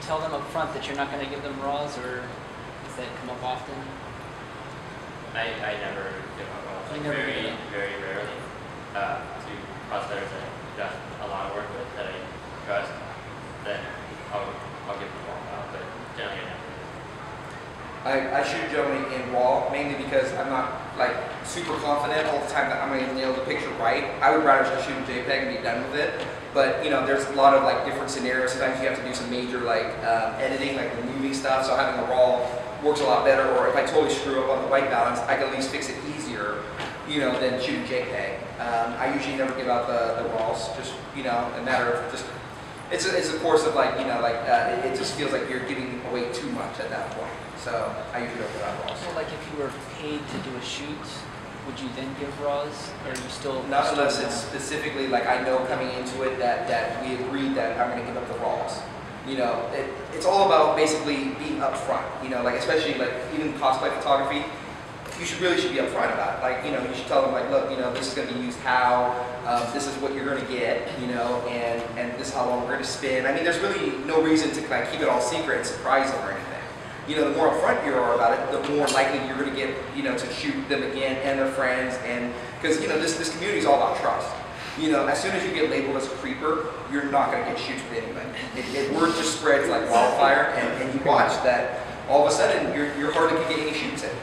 tell them up front that you're not going to give them RAWs, or does that come up often? I never give up RAWs. Very, very rarely. To cosplayers that I've done a lot of work with that I trust, then I'll give them a RAW, but generally I never. I shoot generally in RAW, mainly because I'm not like super confident all the time that I'm going to nail the picture right. I would rather just shoot in JPEG and be done with it. But you know, there's a lot of like different scenarios. Sometimes you have to do some major like editing, like removing stuff. So having a RAW works a lot better. Or if I totally screw up on the white balance, I can at least fix it easier, you know, than shooting JPEG. I usually never give out the RAWs. Just, you know, a matter of just. It's a course of like, you know, like it just feels like you're giving away too much at that point. So I usually don't give out RAWs. So like if you were paid to do a shoot, would you then give RAWs, or are you still? Not unless it's specifically like I know coming into it that we agreed that I'm going to give up the RAWs. You know, it's all about basically being upfront. You know, like especially like even cosplay photography, you should be upfront about it. Like, you know, you should tell them like, look, you know, this is going to be used how, this is what you're going to get, you know, and this is how long we're going to spend. I mean, there's really no reason to kind of keep it all secret and surprise them or anything. You know, the more upfront you are about it, the more likely you're going to get, you know, to shoot them again and their friends, and because, you know, this community is all about trust. You know, as soon as you get labeled as a creeper, you're not going to get shoots with anybody. Word just spreads like wildfire, and you watch that all of a sudden you're hardly going to get any shoots in.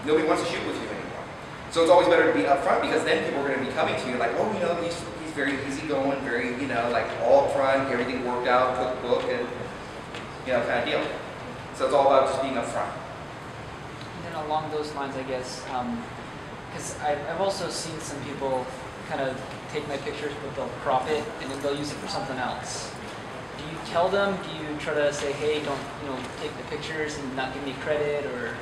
Nobody wants to shoot with you anymore. So it's always better to be upfront, because then people are going to be coming to you like, oh, you know, he's very easygoing, very, you know, like all upfront, everything worked out, cookbook, and, you know, kind of deal. So it's all about just being upfront. And then along those lines, I guess, because I've also seen some people kind of take my pictures, but they'll crop it and then they'll use it for something else. Do you tell them? Do you try to say, hey, don't, you know, take the pictures and not give me credit, or?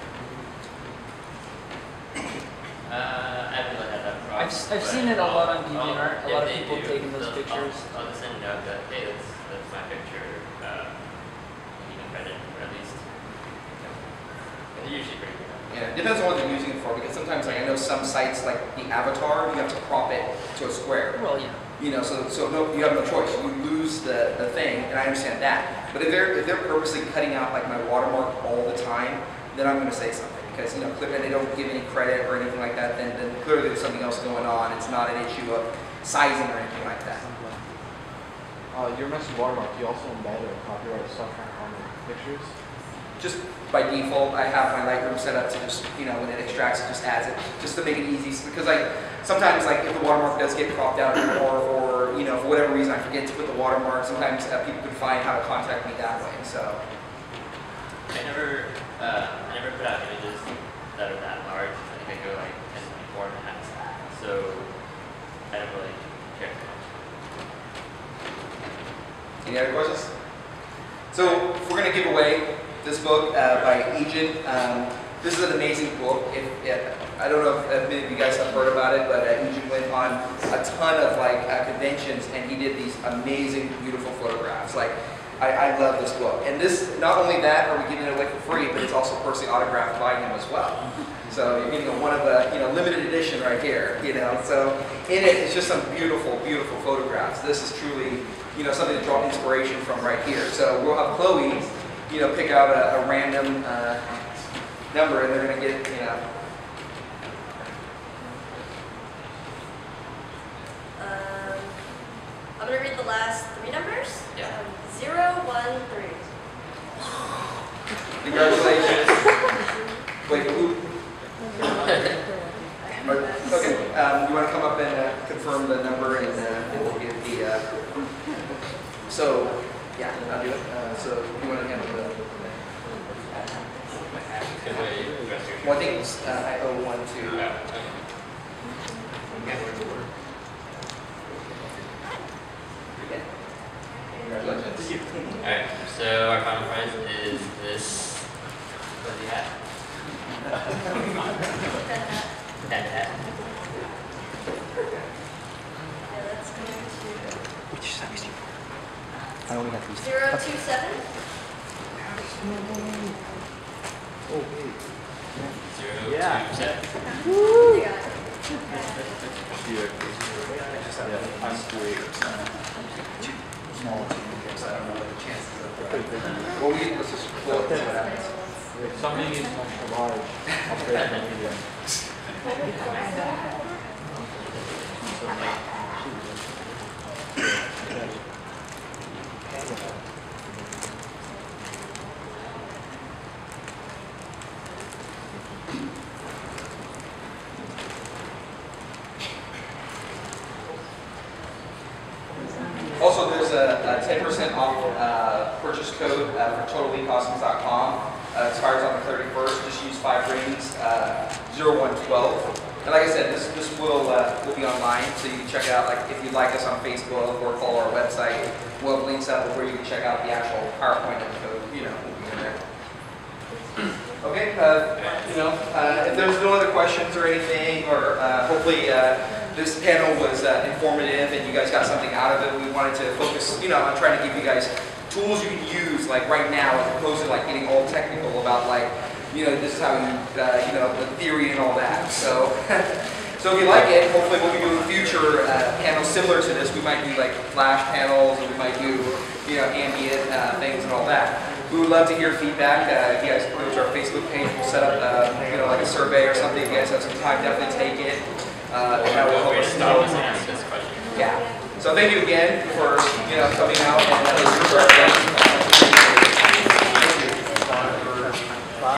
I haven't really had that problem. I've seen it a lot on DeviantArt. A lot of people taking those pictures. I'll just send a note that, hey, that's my picture. You can credit, or at least. They're usually pretty good. Yeah, it depends on what they're using it for, because sometimes, like I know some sites, like the avatar, you have to crop it to a square. Well, yeah. You know, so no, you have no choice. You lose the thing, and I understand that. But if they're purposely cutting out like my watermark all the time, then I'm going to say something, because you know, and they don't give any credit or anything like that. Then clearly there's something else going on. It's not an issue of sizing or anything like that. You mentioned watermark. You also embed or copyright stuff on the pictures? Just by default, I have my Lightroom set up to just, you know, when it extracts, it just adds it, just to make it easy. Because like sometimes, like if the watermark does get cropped out, or you know, for whatever reason I forget to put the watermark, sometimes people can find how to contact me that way. So I never put out images that are that large. I think I go like 1024 and a half. So I don't really care too much. Any other questions? So if we're going to give away this book by Agent. This is an amazing book. I don't know if many of you guys have heard about it, but Agent went on a ton of like conventions, and he did these amazing, beautiful photographs. Like, I love this book. And this, not only that are we giving it away for free, but it's also personally autographed by him as well. So you're getting one of the, you know, limited edition right here. You know, so in it, it's just some beautiful, beautiful photographs. This is truly, you know, something to draw inspiration from right here. So we'll have Chloe, you know, pick out a random number, and they're going to get, you know. I'm going to read the last three numbers. Yeah. 0, 1, 3. Congratulations. Wait, who? Okay, you want to come up and confirm the number, and we'll get the, so, yeah, I'll do it. So you want to handle the, well, I think it's, I owe one to, Congratulations. Alright, so our final prize is this fuzzy hat. That hat. Okay, let's go to which side is I only got these. 027. Oh, wait. 027. You got it. Well, let's just float and see what happens. If somebody needs an extra large, I'll pay it on media. off purchase code for totallycostumes.com. Expires on the 31st. Just use 5 rings 0112. And like I said, this will be online, so you can check it out. Like if you like us on Facebook or follow our website, we'll have links up where you can check out the actual PowerPoint and code. Will be in there. Okay. If there's no other questions or anything, or hopefully this panel was informative and you guys got something out of it. We wanted to focus, on trying to give you guys tools you can use like right now, as opposed to like getting all technical about like, this is how you, the theory and all that. So, so if you like it, hopefully we'll be doing future panels similar to this. We might do like flash panels, or we might do, ambient things and all that. We would love to hear feedback. If you guys go to our Facebook page, we'll set up, like a survey or something. If you guys have some time, definitely take it. And that will help us know. Yeah. So thank you again for, coming out and listening to our